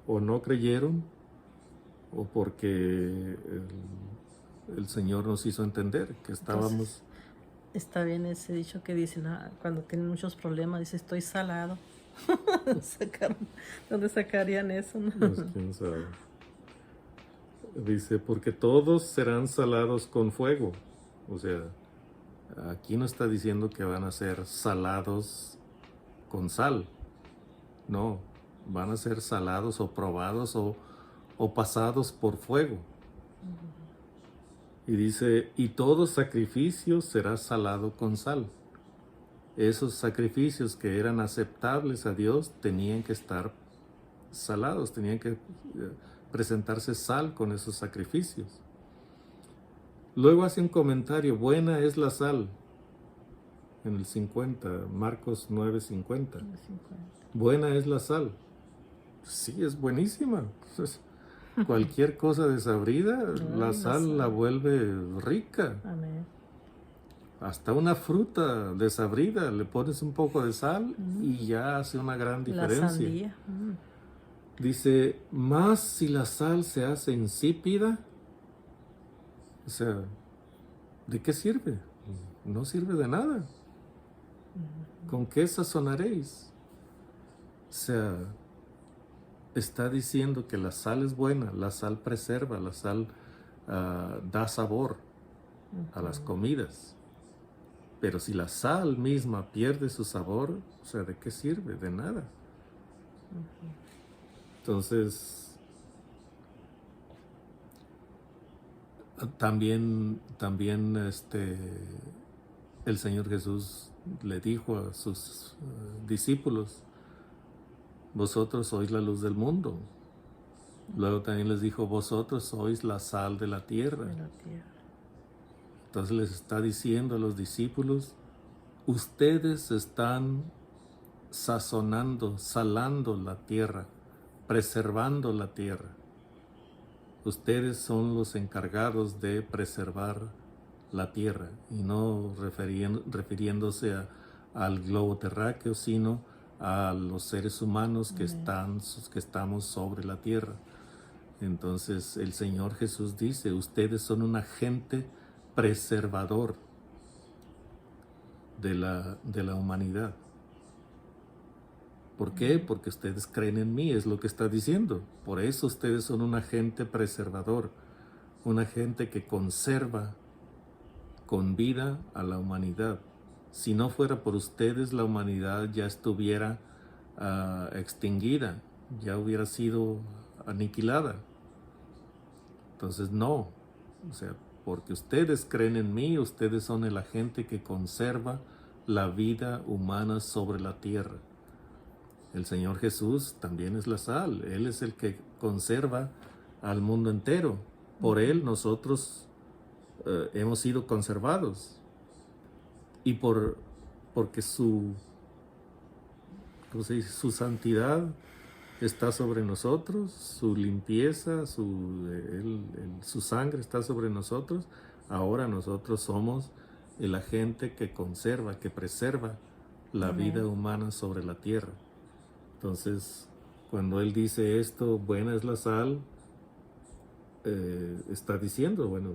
o no creyeron, o porque el Señor nos hizo entender que estábamos... Entonces, está bien ese dicho que dicen, cuando tienen muchos problemas, dice, estoy salado. ¿Dónde sacarían eso? ¿No? Pues, quién sabe. Dice, porque todos serán salados con fuego. O sea, aquí no está diciendo que van a ser salados con sal. No, van a ser salados o probados o pasados por fuego. Y dice, y todo sacrificio será salado con sal. Esos sacrificios que eran aceptables a Dios tenían que estar salados, tenían que presentarse sal con esos sacrificios. Luego hace un comentario, buena es la sal, en el 50, Marcos 9:50. Buena es la sal. Sí, es buenísima. Cualquier cosa desabrida, la sal la vuelve rica. Amén. Hasta una fruta desabrida, le pones un poco de sal y ya hace una gran diferencia. La sandía. Dice, más si la sal se hace insípida, o sea, ¿de qué sirve? No sirve de nada. ¿Con qué sazonaréis? O sea, está diciendo que la sal es buena, la sal preserva, la sal da sabor a las comidas. Pero si la sal misma pierde su sabor, o sea, ¿de qué sirve? De nada. Entonces, también el Señor Jesús le dijo a sus discípulos, vosotros sois la luz del mundo. Luego también les dijo, vosotros sois la sal de la tierra. Entonces les está diciendo a los discípulos, ustedes están sazonando, salando la tierra, preservando la tierra. Ustedes son los encargados de preservar la tierra, y no refiriéndose al globo terráqueo, sino a los seres humanos que estamos sobre la tierra. Entonces el Señor Jesús dice, ustedes son un agente preservador de la humanidad. ¿Por qué? Porque ustedes creen en mí, es lo que está diciendo. Por eso ustedes son un agente preservador, un agente que conserva con vida a la humanidad. Si no fuera por ustedes, la humanidad ya estuviera extinguida, ya hubiera sido aniquilada. Entonces no, O sea, porque ustedes creen en mí, ustedes son el agente que conserva la vida humana sobre la tierra. El Señor Jesús también es la sal. Él es el que conserva al mundo entero. Por Él nosotros hemos sido conservados. Y porque ¿cómo se dice? Su santidad está sobre nosotros, su limpieza, su sangre está sobre nosotros. Ahora nosotros somos el agente que conserva, que preserva la vida humana sobre la tierra. Entonces, cuando Él dice esto, buena es la sal, está diciendo, bueno,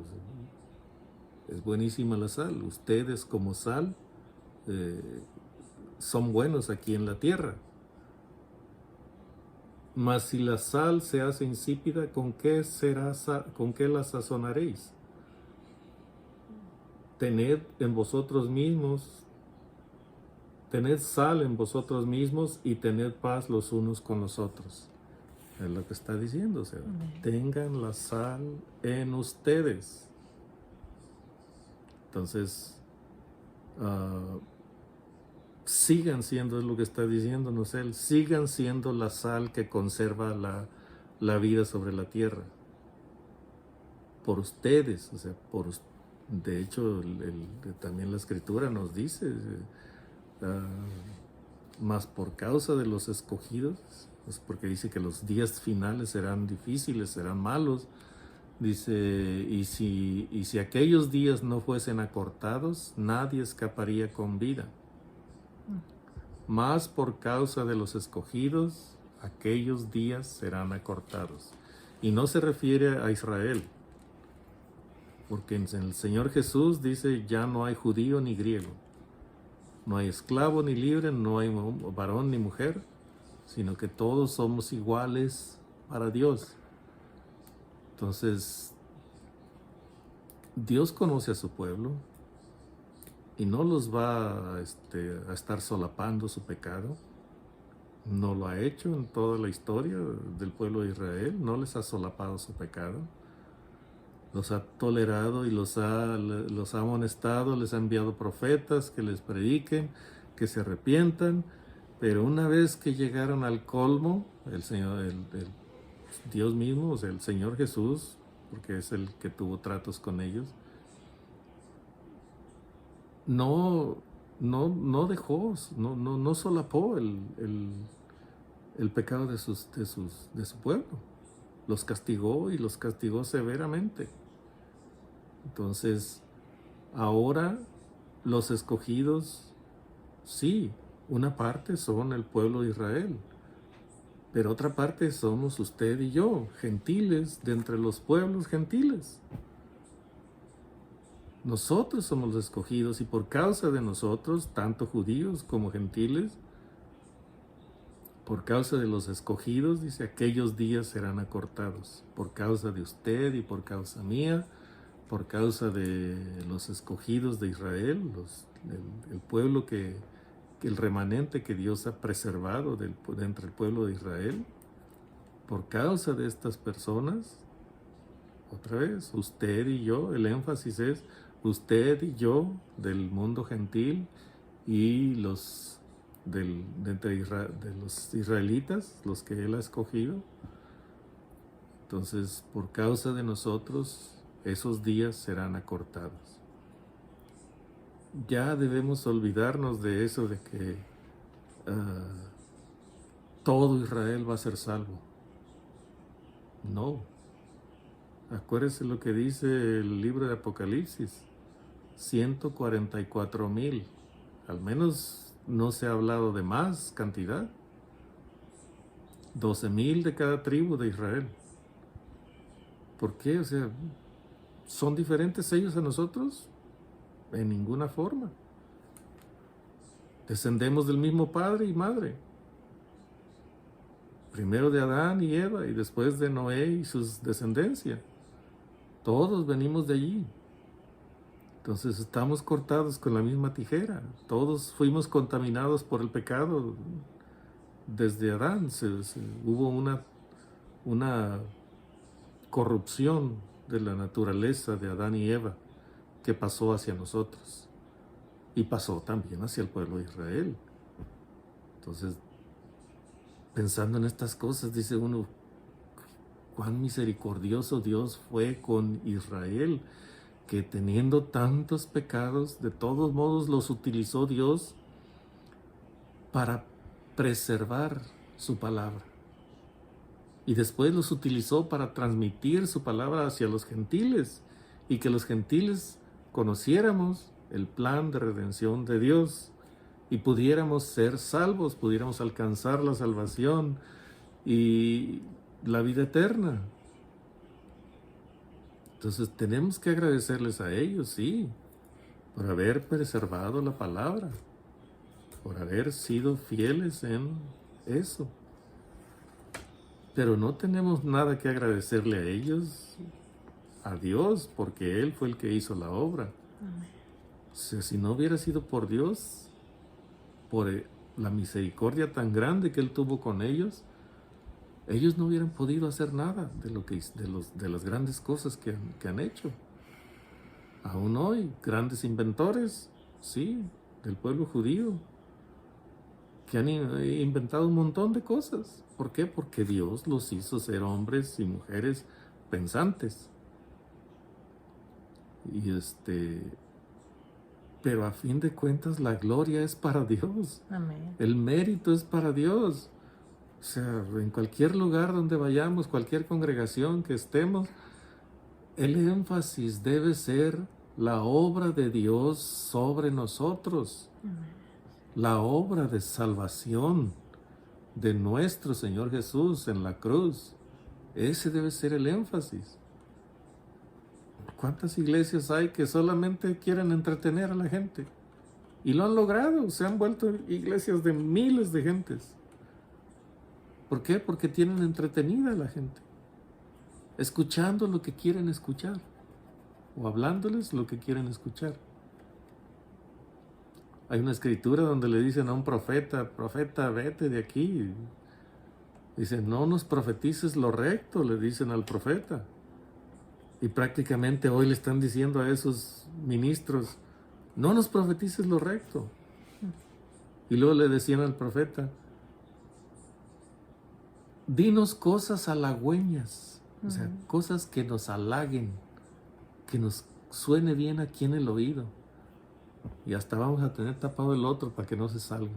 es buenísima la sal. Ustedes como sal son buenos aquí en la tierra. Mas si la sal se hace insípida, ¿con qué la sazonaréis? Tened sal en vosotros mismos y tened paz los unos con los otros. Es lo que está diciendo, o sea, tengan la sal en ustedes. Entonces, sigan siendo, es lo que está diciéndonos Él, sigan siendo la sal que conserva la vida sobre la tierra. Por ustedes, o sea, de hecho, también la Escritura nos dice, más por causa de los escogidos, pues porque dice que los días finales serán difíciles, serán malos. Dice, y si aquellos días no fuesen acortados, nadie escaparía con vida. Más por causa de los escogidos, aquellos días serán acortados. Y no se refiere a Israel, porque en el Señor Jesús dice, ya no hay judío ni griego, no hay esclavo ni libre, no hay varón ni mujer, sino que todos somos iguales para Dios. Entonces, Dios conoce a su pueblo y no los va a estar solapando su pecado. No lo ha hecho en toda la historia del pueblo de Israel, no les ha solapado su pecado. Los ha tolerado y los ha amonestado, les ha enviado profetas que les prediquen, que se arrepientan, pero una vez que llegaron al colmo, Dios mismo, o sea, el Señor Jesús, porque es el que tuvo tratos con ellos, no dejó, no solapó el pecado de su pueblo. Los castigó y los castigó severamente. Entonces, ahora los escogidos, sí, una parte son el pueblo de Israel, pero otra parte somos usted y yo, gentiles de entre los pueblos gentiles. Nosotros somos los escogidos y por causa de nosotros, tanto judíos como gentiles, por causa de los escogidos, dice, aquellos días serán acortados. Por causa de usted y por causa mía, por causa de los escogidos de Israel, el pueblo el remanente que Dios ha preservado de entre el pueblo de Israel, por causa de estas personas, otra vez, usted y yo, el énfasis es usted y yo del mundo gentil y de los israelitas, los que Él ha escogido. Entonces, por causa de nosotros, esos días serán acortados. Ya debemos olvidarnos de eso de que todo Israel va a ser salvo. No. Acuérdese lo que dice el libro de Apocalipsis. 144,000. Al menos no se ha hablado de más cantidad. 12,000 de cada tribu de Israel. ¿Por qué? O sea, ¿son diferentes ellos a nosotros? En ninguna forma. Descendemos del mismo padre y madre. Primero de Adán y Eva y después de Noé y sus descendencia. Todos venimos de allí. Entonces estamos cortados con la misma tijera. Todos fuimos contaminados por el pecado. Desde Adán hubo una corrupción de la naturaleza de Adán y Eva que pasó hacia nosotros y pasó también hacia el pueblo de Israel. Entonces, pensando en estas cosas, dice uno, cuán misericordioso Dios fue con Israel, que teniendo tantos pecados, de todos modos los utilizó Dios para preservar su palabra. Y después los utilizó para transmitir su palabra hacia los gentiles y que los gentiles conociéramos el plan de redención de Dios y pudiéramos ser salvos, pudiéramos alcanzar la salvación y la vida eterna. Entonces tenemos que agradecerles a ellos, sí, por haber preservado la palabra, por haber sido fieles en eso. Pero no tenemos nada que agradecerle a ellos, a Dios, porque Él fue el que hizo la obra. O sea, si no hubiera sido por Dios, por la misericordia tan grande que Él tuvo con ellos no hubieran podido hacer nada de las grandes cosas que han hecho. Aún hoy, grandes inventores, sí, del pueblo judío, que han inventado un montón de cosas. ¿Por qué? Porque Dios los hizo ser hombres y mujeres pensantes. Pero a fin de cuentas la gloria es para Dios. Amén. El mérito es para Dios. O sea, en cualquier lugar donde vayamos, cualquier congregación que estemos, el énfasis debe ser la obra de Dios sobre nosotros. Amén. La obra de salvación de nuestro Señor Jesús en la cruz. Ese debe ser el énfasis. ¿Cuántas iglesias hay que solamente quieren entretener a la gente? Y lo han logrado, se han vuelto iglesias de miles de gentes. ¿Por qué? Porque tienen entretenida a la gente, escuchando lo que quieren escuchar, o hablándoles lo que quieren escuchar. Hay una escritura donde le dicen a un profeta, profeta, vete de aquí. Dicen, no nos profetices lo recto, le dicen al profeta. Y prácticamente hoy le están diciendo a esos ministros, no nos profetices lo recto. Y luego le decían al profeta, dinos cosas halagüeñas, o sea, cosas que nos halaguen, que nos suene bien aquí en el oído. Y hasta vamos a tener tapado el otro para que no se salga.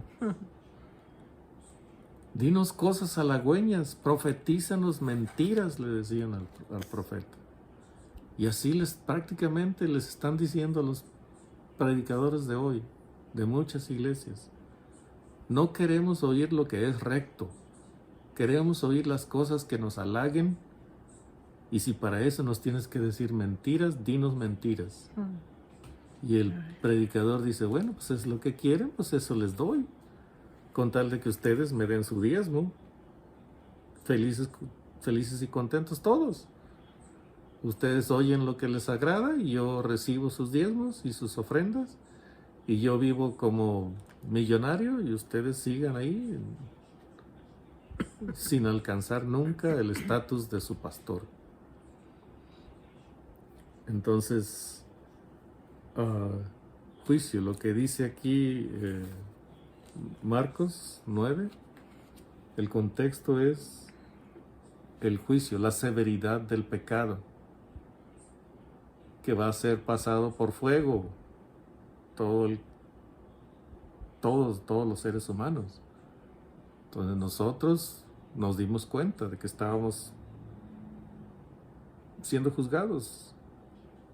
Dinos cosas halagüeñas, profetízanos mentiras, le decían al profeta. Y así prácticamente les están diciendo a los predicadores de hoy, de muchas iglesias. No queremos oír lo que es recto. Queremos oír las cosas que nos halaguen. Y si para eso nos tienes que decir mentiras, dinos mentiras. Y el predicador dice, bueno, pues es lo que quieren, pues eso les doy. Con tal de que ustedes me den su diezmo. Felices y contentos todos. Ustedes oyen lo que les agrada y yo recibo sus diezmos y sus ofrendas. Y yo vivo como millonario y ustedes sigan ahí sin alcanzar nunca el estatus de su pastor. Entonces, juicio, lo que dice aquí Marcos 9, el contexto es el juicio, la severidad del pecado, que va a ser pasado por fuego todos los seres humanos. Entonces nosotros nos dimos cuenta de que estábamos siendo juzgados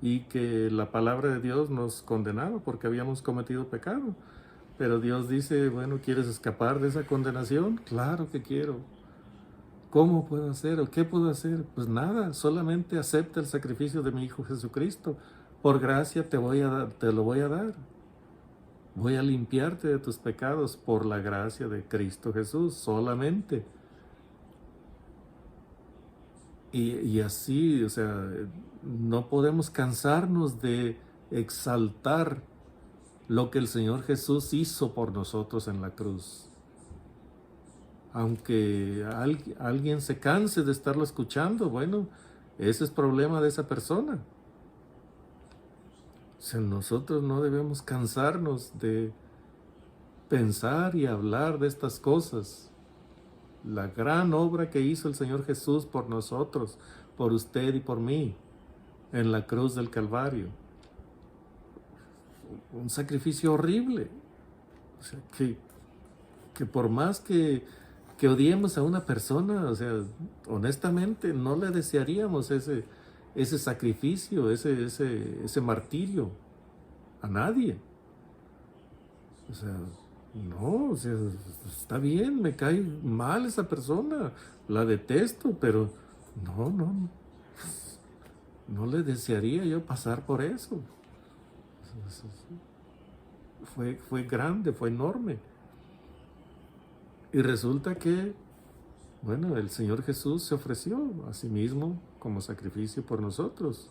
y que la palabra de Dios nos condenaba porque habíamos cometido pecado. Pero Dios dice, bueno, ¿quieres escapar de esa condenación? Claro que quiero. ¿Cómo puedo hacer o qué puedo hacer? Pues nada, solamente acepta el sacrificio de mi Hijo Jesucristo. Por gracia te lo voy a dar. Voy a limpiarte de tus pecados por la gracia de Cristo Jesús, solamente. Y así, o sea, no podemos cansarnos de exaltar lo que el Señor Jesús hizo por nosotros en la cruz. Aunque alguien se canse de estarlo escuchando, bueno, ese es problema de esa persona. O sea, nosotros no debemos cansarnos de pensar y hablar de estas cosas. La gran obra que hizo el Señor Jesús por nosotros, por usted y por mí, en la cruz del Calvario. Un sacrificio horrible. O sea, que por más que odiemos a una persona, o sea, honestamente no le desearíamos ese sacrificio, ese martirio a nadie. O sea, no, o sea, está bien, me cae mal esa persona, la detesto, pero no le desearía yo pasar por eso. Fue grande, fue enorme. Y resulta que, bueno, el Señor Jesús se ofreció a sí mismo como sacrificio por nosotros.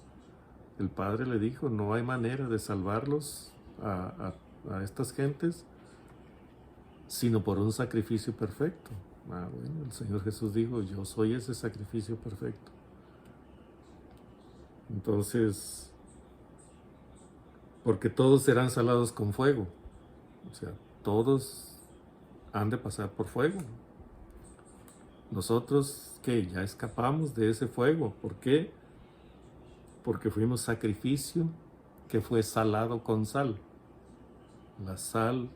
El Padre le dijo, no hay manera de salvarlos a estas gentes, sino por un sacrificio perfecto. Bueno, el Señor Jesús dijo, yo soy ese sacrificio perfecto. Entonces, porque todos serán salados con fuego. O sea, todos han de pasar por fuego. Nosotros, ¿qué? Ya escapamos de ese fuego. ¿Por qué? Porque fuimos sacrificio que fue salado con sal. La sal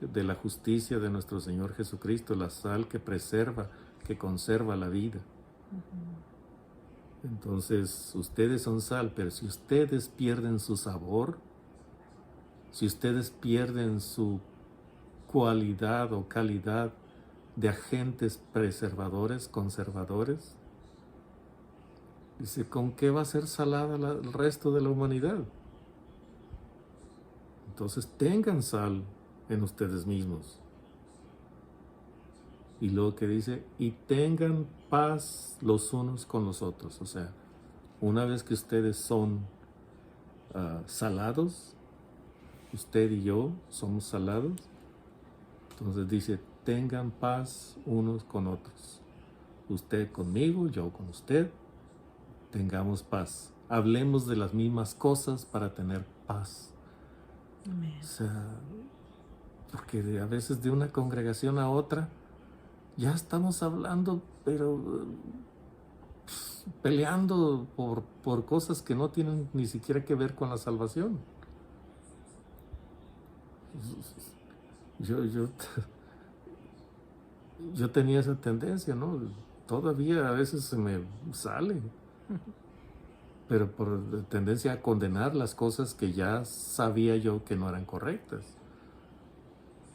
de la justicia de nuestro Señor Jesucristo, la sal que preserva, que conserva la vida. Entonces, ustedes son sal, pero si ustedes pierden su sabor, si ustedes pierden su cualidad o calidad de agentes preservadores, conservadores, dice, ¿con qué va a ser salada el resto de la humanidad? Entonces, tengan sal en ustedes mismos. Y luego que dice, y tengan paz los unos con los otros. O sea, una vez que ustedes son salados, usted y yo somos salados, entonces dice, tengan paz unos con otros. Usted conmigo, yo con usted, tengamos paz. Hablemos de las mismas cosas para tener paz. Amén. O sea, porque a veces de una congregación a otra ya estamos hablando, pero peleando por cosas que no tienen ni siquiera que ver con la salvación. Yo tenía esa tendencia, ¿no? Todavía a veces se me sale, pero por tendencia a condenar las cosas que ya sabía yo que no eran correctas.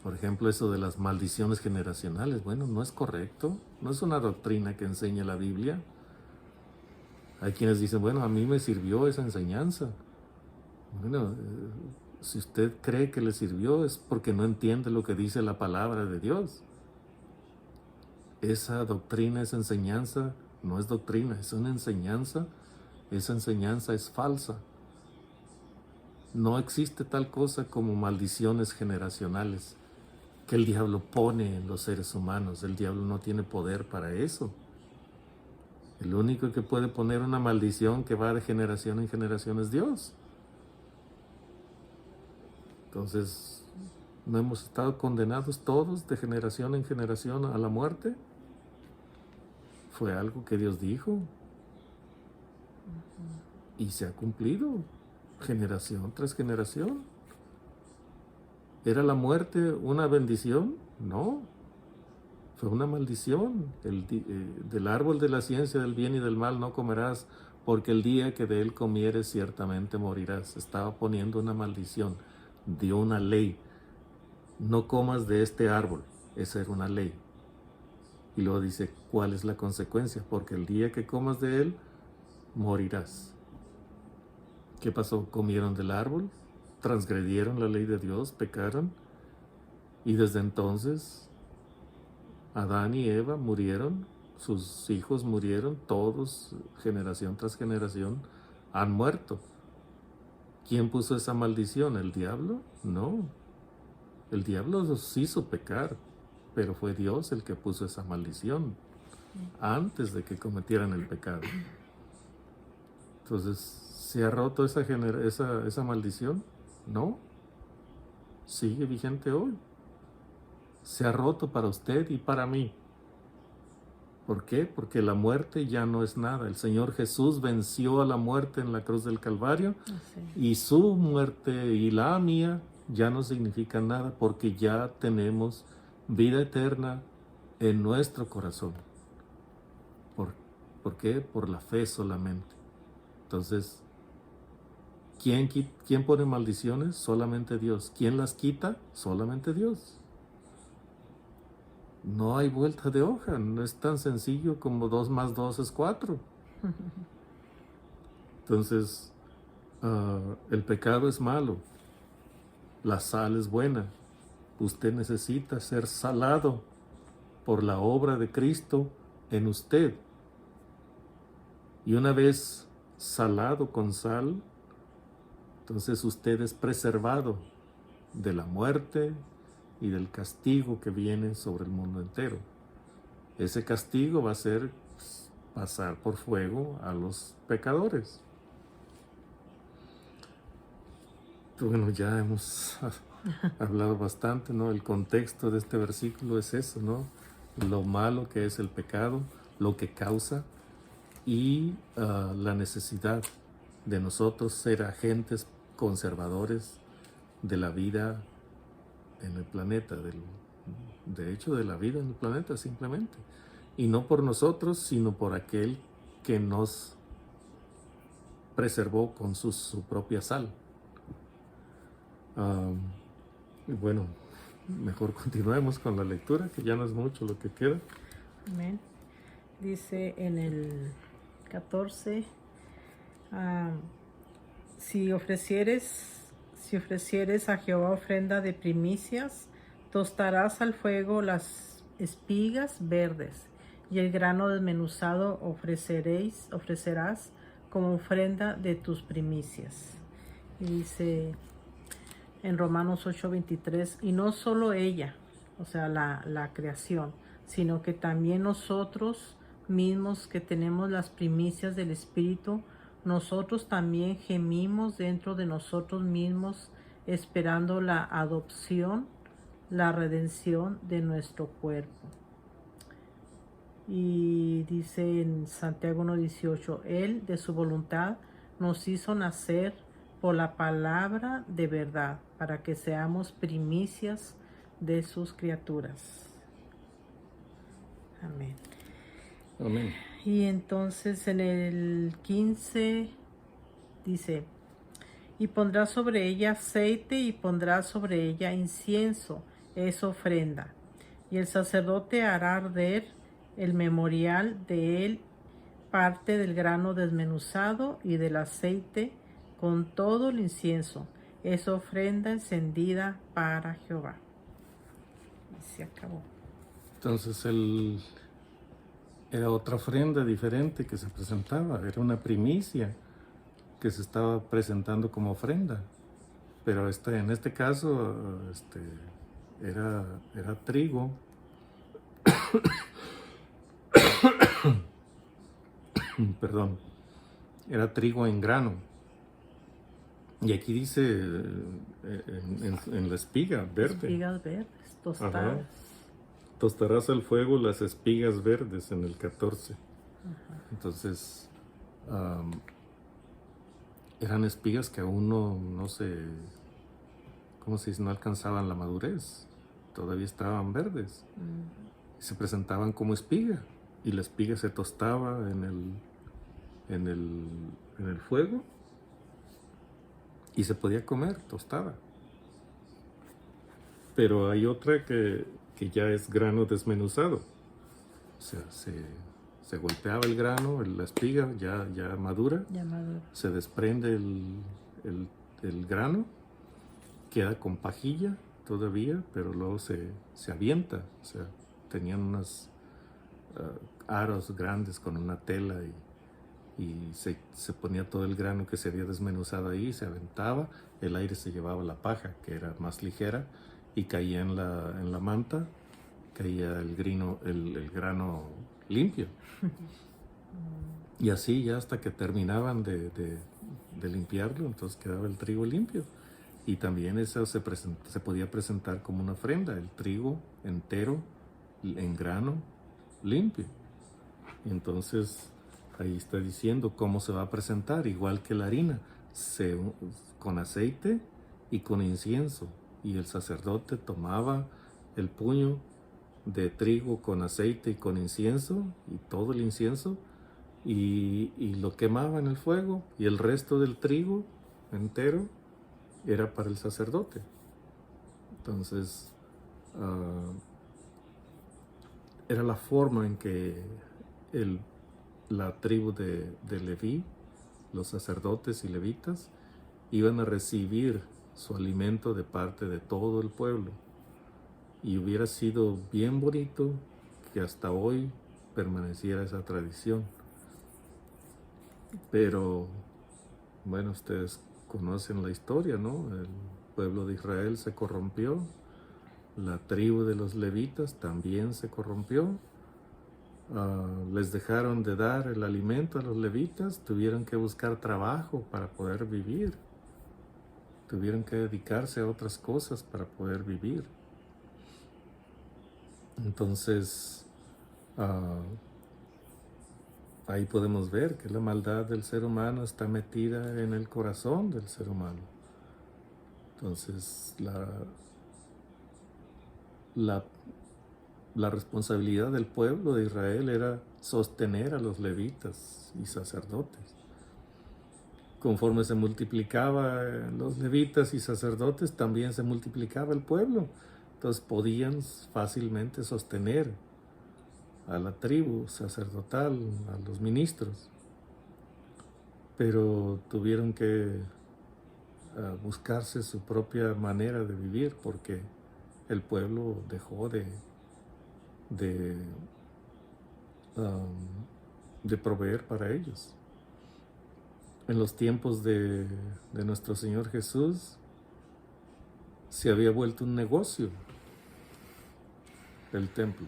Por ejemplo, eso de las maldiciones generacionales, bueno, no es correcto, no es una doctrina que enseña la Biblia. Hay quienes dicen, bueno, a mí me sirvió esa enseñanza. Bueno, si usted cree que le sirvió es porque no entiende lo que dice la palabra de Dios. Esa doctrina, esa enseñanza, no es doctrina, es una enseñanza. Esa enseñanza es falsa. No existe tal cosa como maldiciones generacionales que el diablo pone en los seres humanos. El diablo no tiene poder para eso. El único que puede poner una maldición que va de generación en generación es Dios. Entonces, ¿no hemos estado condenados todos de generación en generación a la muerte? Fue algo que Dios dijo. Y se ha cumplido, generación tras generación. ¿Era la muerte una bendición? No, fue una maldición. Del árbol de la ciencia del bien y del mal no comerás, porque el día que de él comieres ciertamente morirás. Estaba poniendo una maldición, dio una ley. No comas de este árbol, esa era una ley. Y luego dice, ¿cuál es la consecuencia? Porque el día que comas de él, morirás. ¿Qué pasó? Comieron del árbol, transgredieron la ley de Dios, pecaron, y desde entonces Adán y Eva murieron, sus hijos murieron, todos, generación tras generación, han muerto. ¿Quién puso esa maldición? ¿El diablo? No. El diablo los hizo pecar, pero fue Dios el que puso esa maldición antes de que cometieran el pecado. Entonces, ¿se ha roto esa maldición? No, sigue vigente hoy. Se ha roto para usted y para mí. ¿Por qué? Porque la muerte ya no es nada. El Señor Jesús venció a la muerte en la cruz del Calvario y su muerte y la mía ya no significan nada porque ya tenemos vida eterna en nuestro corazón. ¿Por qué? Por la fe solamente. Entonces, ¿quién pone maldiciones? Solamente Dios. ¿Quién las quita? Solamente Dios. No hay vuelta de hoja, no es tan sencillo como 2 más 2 es 4. Entonces, el pecado es malo, la sal es buena. Usted necesita ser salado por la obra de Cristo en usted. Y una vez salado con sal, entonces usted es preservado de la muerte y del castigo que viene sobre el mundo entero. Ese castigo va a ser pasar por fuego a los pecadores. Bueno, ya hemos hablado bastante, ¿no? El contexto de este versículo es eso, ¿no? Lo malo que es el pecado, lo que causa y la necesidad de nosotros ser agentes conservadores de la vida en el planeta, de hecho de la vida en el planeta simplemente, y no por nosotros, sino por aquel que nos preservó con su propia sal. Y bueno, mejor continuemos con la lectura, que ya no es mucho lo que queda. Amén. Dice en el 14, si ofrecieres a Jehová ofrenda de primicias, tostarás al fuego las espigas verdes, y el grano desmenuzado ofrecerás como ofrenda de tus primicias. Y dice en Romanos 8:23, y no solo ella, o sea, la creación, sino que también nosotros mismos que tenemos las primicias del Espíritu, nosotros también gemimos dentro de nosotros mismos, esperando la adopción, la redención de nuestro cuerpo. Y dice en Santiago 1:18, Él de su voluntad nos hizo nacer por la palabra de verdad, para que seamos primicias de sus criaturas. Amén. Amén. Y entonces en el 15 dice, y pondrá sobre ella aceite y pondrá sobre ella incienso, es ofrenda. Y el sacerdote hará arder el memorial de él, parte del grano desmenuzado y del aceite con todo el incienso, es ofrenda encendida para Jehová. Y se acabó. Entonces era otra ofrenda diferente que se presentaba, era una primicia que se estaba presentando como ofrenda, pero en este caso era trigo. Perdón, era trigo en grano. Y aquí dice en la espiga verde. Espigas verdes, tostadas. Ajá. Tostarás al fuego las espigas verdes en el 14. Ajá. Entonces, eran espigas que aún no se, ¿cómo se dice? No alcanzaban la madurez. Todavía estaban verdes. Se presentaban como espiga. Y la espiga se tostaba en el fuego. Y se podía comer tostada. Pero hay otra que ya es grano desmenuzado. O sea, se golpeaba el grano, la espiga ya madura. Ya madura. Se desprende el grano, queda con pajilla todavía, pero luego se avienta. O sea, tenían unos aros grandes con una tela y se ponía todo el grano que se había desmenuzado ahí, se aventaba, el aire se llevaba la paja, que era más ligera, y caía en la manta, caía el grano limpio. Y así ya hasta que terminaban de limpiarlo, entonces quedaba el trigo limpio. Y también eso se podía presentar como una ofrenda, el trigo entero, en grano, limpio. Y entonces ahí está diciendo cómo se va a presentar, igual que la harina, con aceite y con incienso. Y el sacerdote tomaba el puño de trigo con aceite y con incienso, y todo el incienso, y lo quemaba en el fuego, y el resto del trigo entero era para el sacerdote. Entonces, era la forma en que la tribu de Leví, los sacerdotes y levitas, iban a recibir su alimento de parte de todo el pueblo. Y hubiera sido bien bonito que hasta hoy permaneciera esa tradición. Pero, bueno, ustedes conocen la historia, ¿no? El pueblo de Israel se corrompió, la tribu de los levitas también se corrompió, les dejaron de dar el alimento a los levitas, tuvieron que buscar trabajo para poder vivir, tuvieron que dedicarse a otras cosas para poder vivir. Entonces, ahí podemos ver que la maldad del ser humano está metida en el corazón del ser humano. Entonces, la responsabilidad del pueblo de Israel era sostener a los levitas y sacerdotes. Conforme se multiplicaba los levitas y sacerdotes, también se multiplicaba el pueblo. Entonces podían fácilmente sostener a la tribu sacerdotal, a los ministros. Pero tuvieron que buscarse su propia manera de vivir, porque el pueblo dejó de proveer para ellos. En los tiempos de nuestro Señor Jesús, se había vuelto un negocio el templo.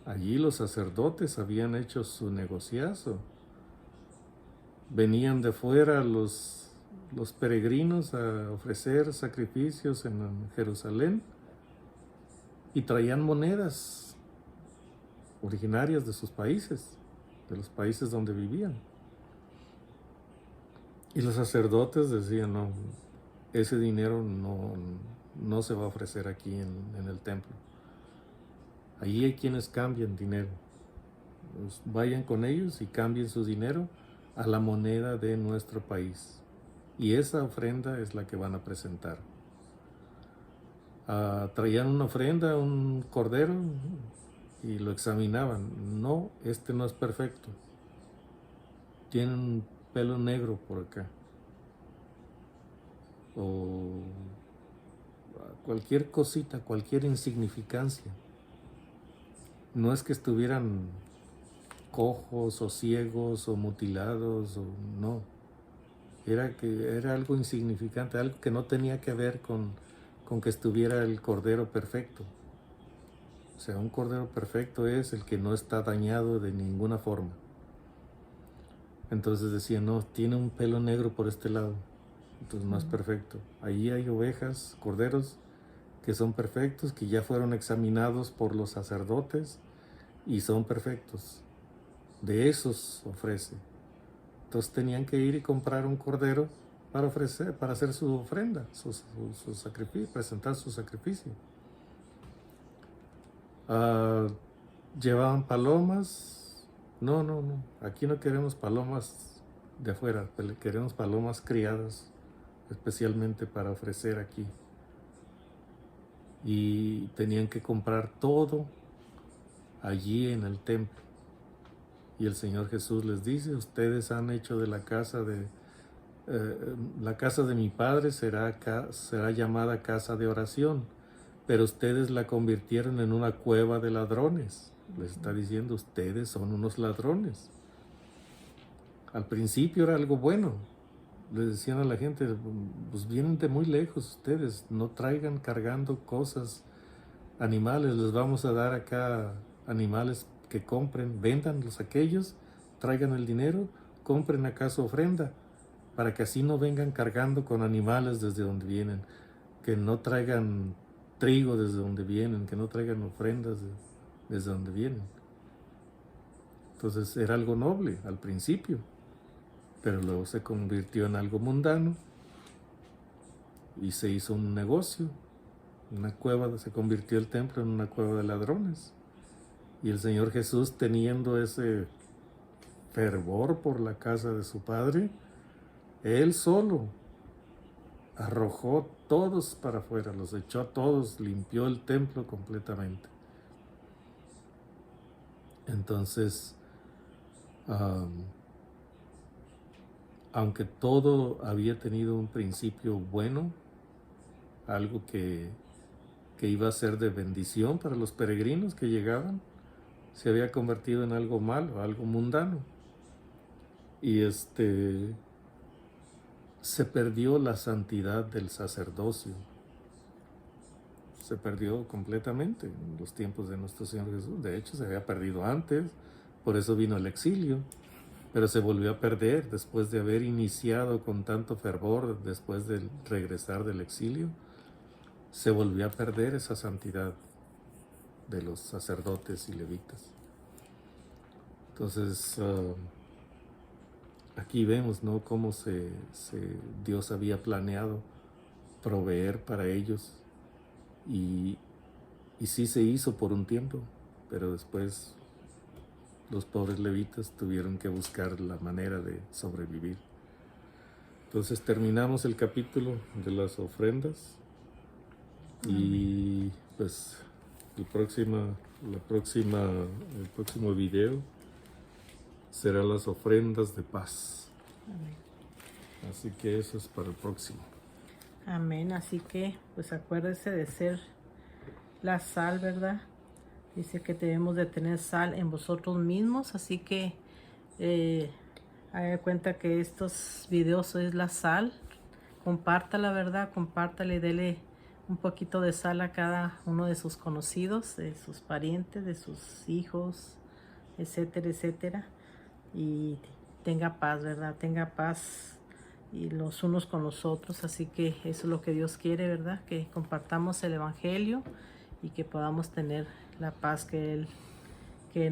Allí los sacerdotes habían hecho su negociazo. Venían de fuera los peregrinos a ofrecer sacrificios en Jerusalén y traían monedas originarias de sus países, de los países donde vivían. Y los sacerdotes decían, no, ese dinero no se va a ofrecer aquí en el templo. Allí hay quienes cambian dinero. Pues vayan con ellos y cambien su dinero a la moneda de nuestro país. Y esa ofrenda es la que van a presentar. Traían una ofrenda, un cordero, y lo examinaban. No, este no es perfecto. Tiene un pelo negro por acá. O cualquier cosita, cualquier insignificancia. No es que estuvieran cojos o ciegos o mutilados, no. Era algo insignificante, algo que no tenía que ver con que estuviera el cordero perfecto. O sea, un cordero perfecto es el que no está dañado de ninguna forma. Entonces decían, no, tiene un pelo negro por este lado, entonces no es perfecto. Allí hay ovejas, corderos, que son perfectos, que ya fueron examinados por los sacerdotes y son perfectos. De esos ofrece. Entonces tenían que ir y comprar un cordero para ofrecer, para hacer su ofrenda, su sacrificio, presentar su sacrificio. Llevaban palomas. No, aquí no queremos palomas de afuera, queremos palomas criadas especialmente para ofrecer aquí. Y tenían que comprar todo allí en el templo. Y el Señor Jesús les dice, ustedes han hecho de la casa de mi Padre será llamada casa de oración, pero ustedes la convirtieron en una cueva de ladrones. Les está diciendo, ustedes son unos ladrones. Al principio era algo bueno. Les decían a la gente, pues vienen de muy lejos ustedes, no traigan cargando cosas, animales, les vamos a dar acá animales que compren, vendan los aquellos, traigan el dinero, compren acá su ofrenda, para que así no vengan cargando con animales desde donde vienen, que no traigan trigo desde donde vienen, que no traigan ofrendas desde donde vienen. Entonces era algo noble al principio, pero luego se convirtió en algo mundano y se hizo un negocio. Una cueva, se convirtió el templo en una cueva de ladrones. Y el Señor Jesús, teniendo ese fervor por la casa de su Padre, Él solo arrojó todos para afuera, los echó a todos, limpió el templo completamente. Entonces, aunque todo había tenido un principio bueno, algo que iba a ser de bendición para los peregrinos que llegaban, se había convertido en algo malo, algo mundano. Y se perdió la santidad del sacerdocio. Se perdió completamente en los tiempos de nuestro Señor Jesús. De hecho, se había perdido antes, por eso vino el exilio, pero se volvió a perder después de haber iniciado con tanto fervor, después del regresar del exilio, se volvió a perder esa santidad de los sacerdotes y levitas. Entonces, aquí vemos, ¿no?, cómo Dios había planeado proveer para ellos, y sí se hizo por un tiempo, pero después los pobres levitas tuvieron que buscar la manera de sobrevivir. Entonces terminamos el capítulo de las ofrendas y pues el próximo video será las ofrendas de paz. Amén. Así que eso es para el próximo. Amén. Así que, pues acuérdese de ser la sal, ¿verdad? Dice que debemos de tener sal en vosotros mismos. Así que, haga cuenta que estos videos es la sal. Compártala, ¿verdad? Compártale y dele un poquito de sal a cada uno de sus conocidos, de sus parientes, de sus hijos, etcétera, etcétera. Y tenga paz, ¿verdad? Tenga paz y los unos con los otros. Así que eso es lo que Dios quiere, ¿verdad? Que compartamos el evangelio y que podamos tener la paz que Él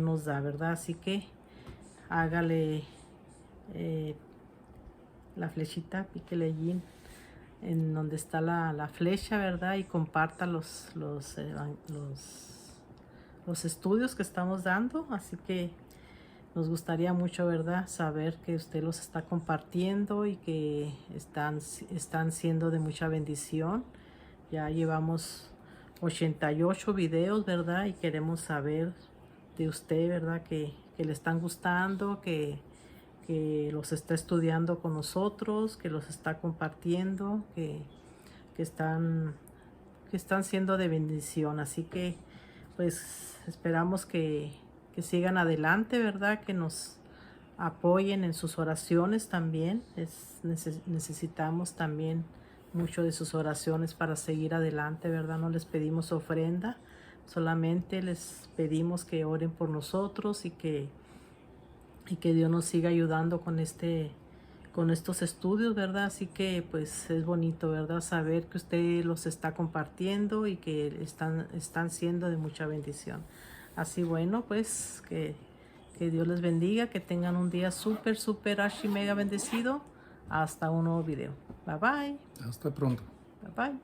nos da, ¿verdad? Así que hágale la flechita, píquele allí en donde está la flecha, ¿verdad? Y comparta los estudios que estamos dando. Así que nos gustaría mucho, ¿verdad?, saber que usted los está compartiendo y que están siendo de mucha bendición. Ya llevamos 88 videos, ¿verdad? Y queremos saber de usted, ¿verdad?, que le están gustando, que los está estudiando con nosotros, que los está compartiendo, que están siendo de bendición. Así que, pues, esperamos que sigan adelante, ¿verdad? Que nos apoyen en sus oraciones también. Necesitamos también mucho de sus oraciones para seguir adelante, ¿verdad? No les pedimos ofrenda, solamente les pedimos que oren por nosotros y que Dios nos siga ayudando con estos estudios, ¿verdad? Así que pues es bonito, ¿verdad?, saber que usted los está compartiendo y que están siendo de mucha bendición. Así, bueno, pues que Dios les bendiga, que tengan un día súper, archi mega bendecido. Hasta un nuevo video. Bye bye. Hasta pronto. Bye bye.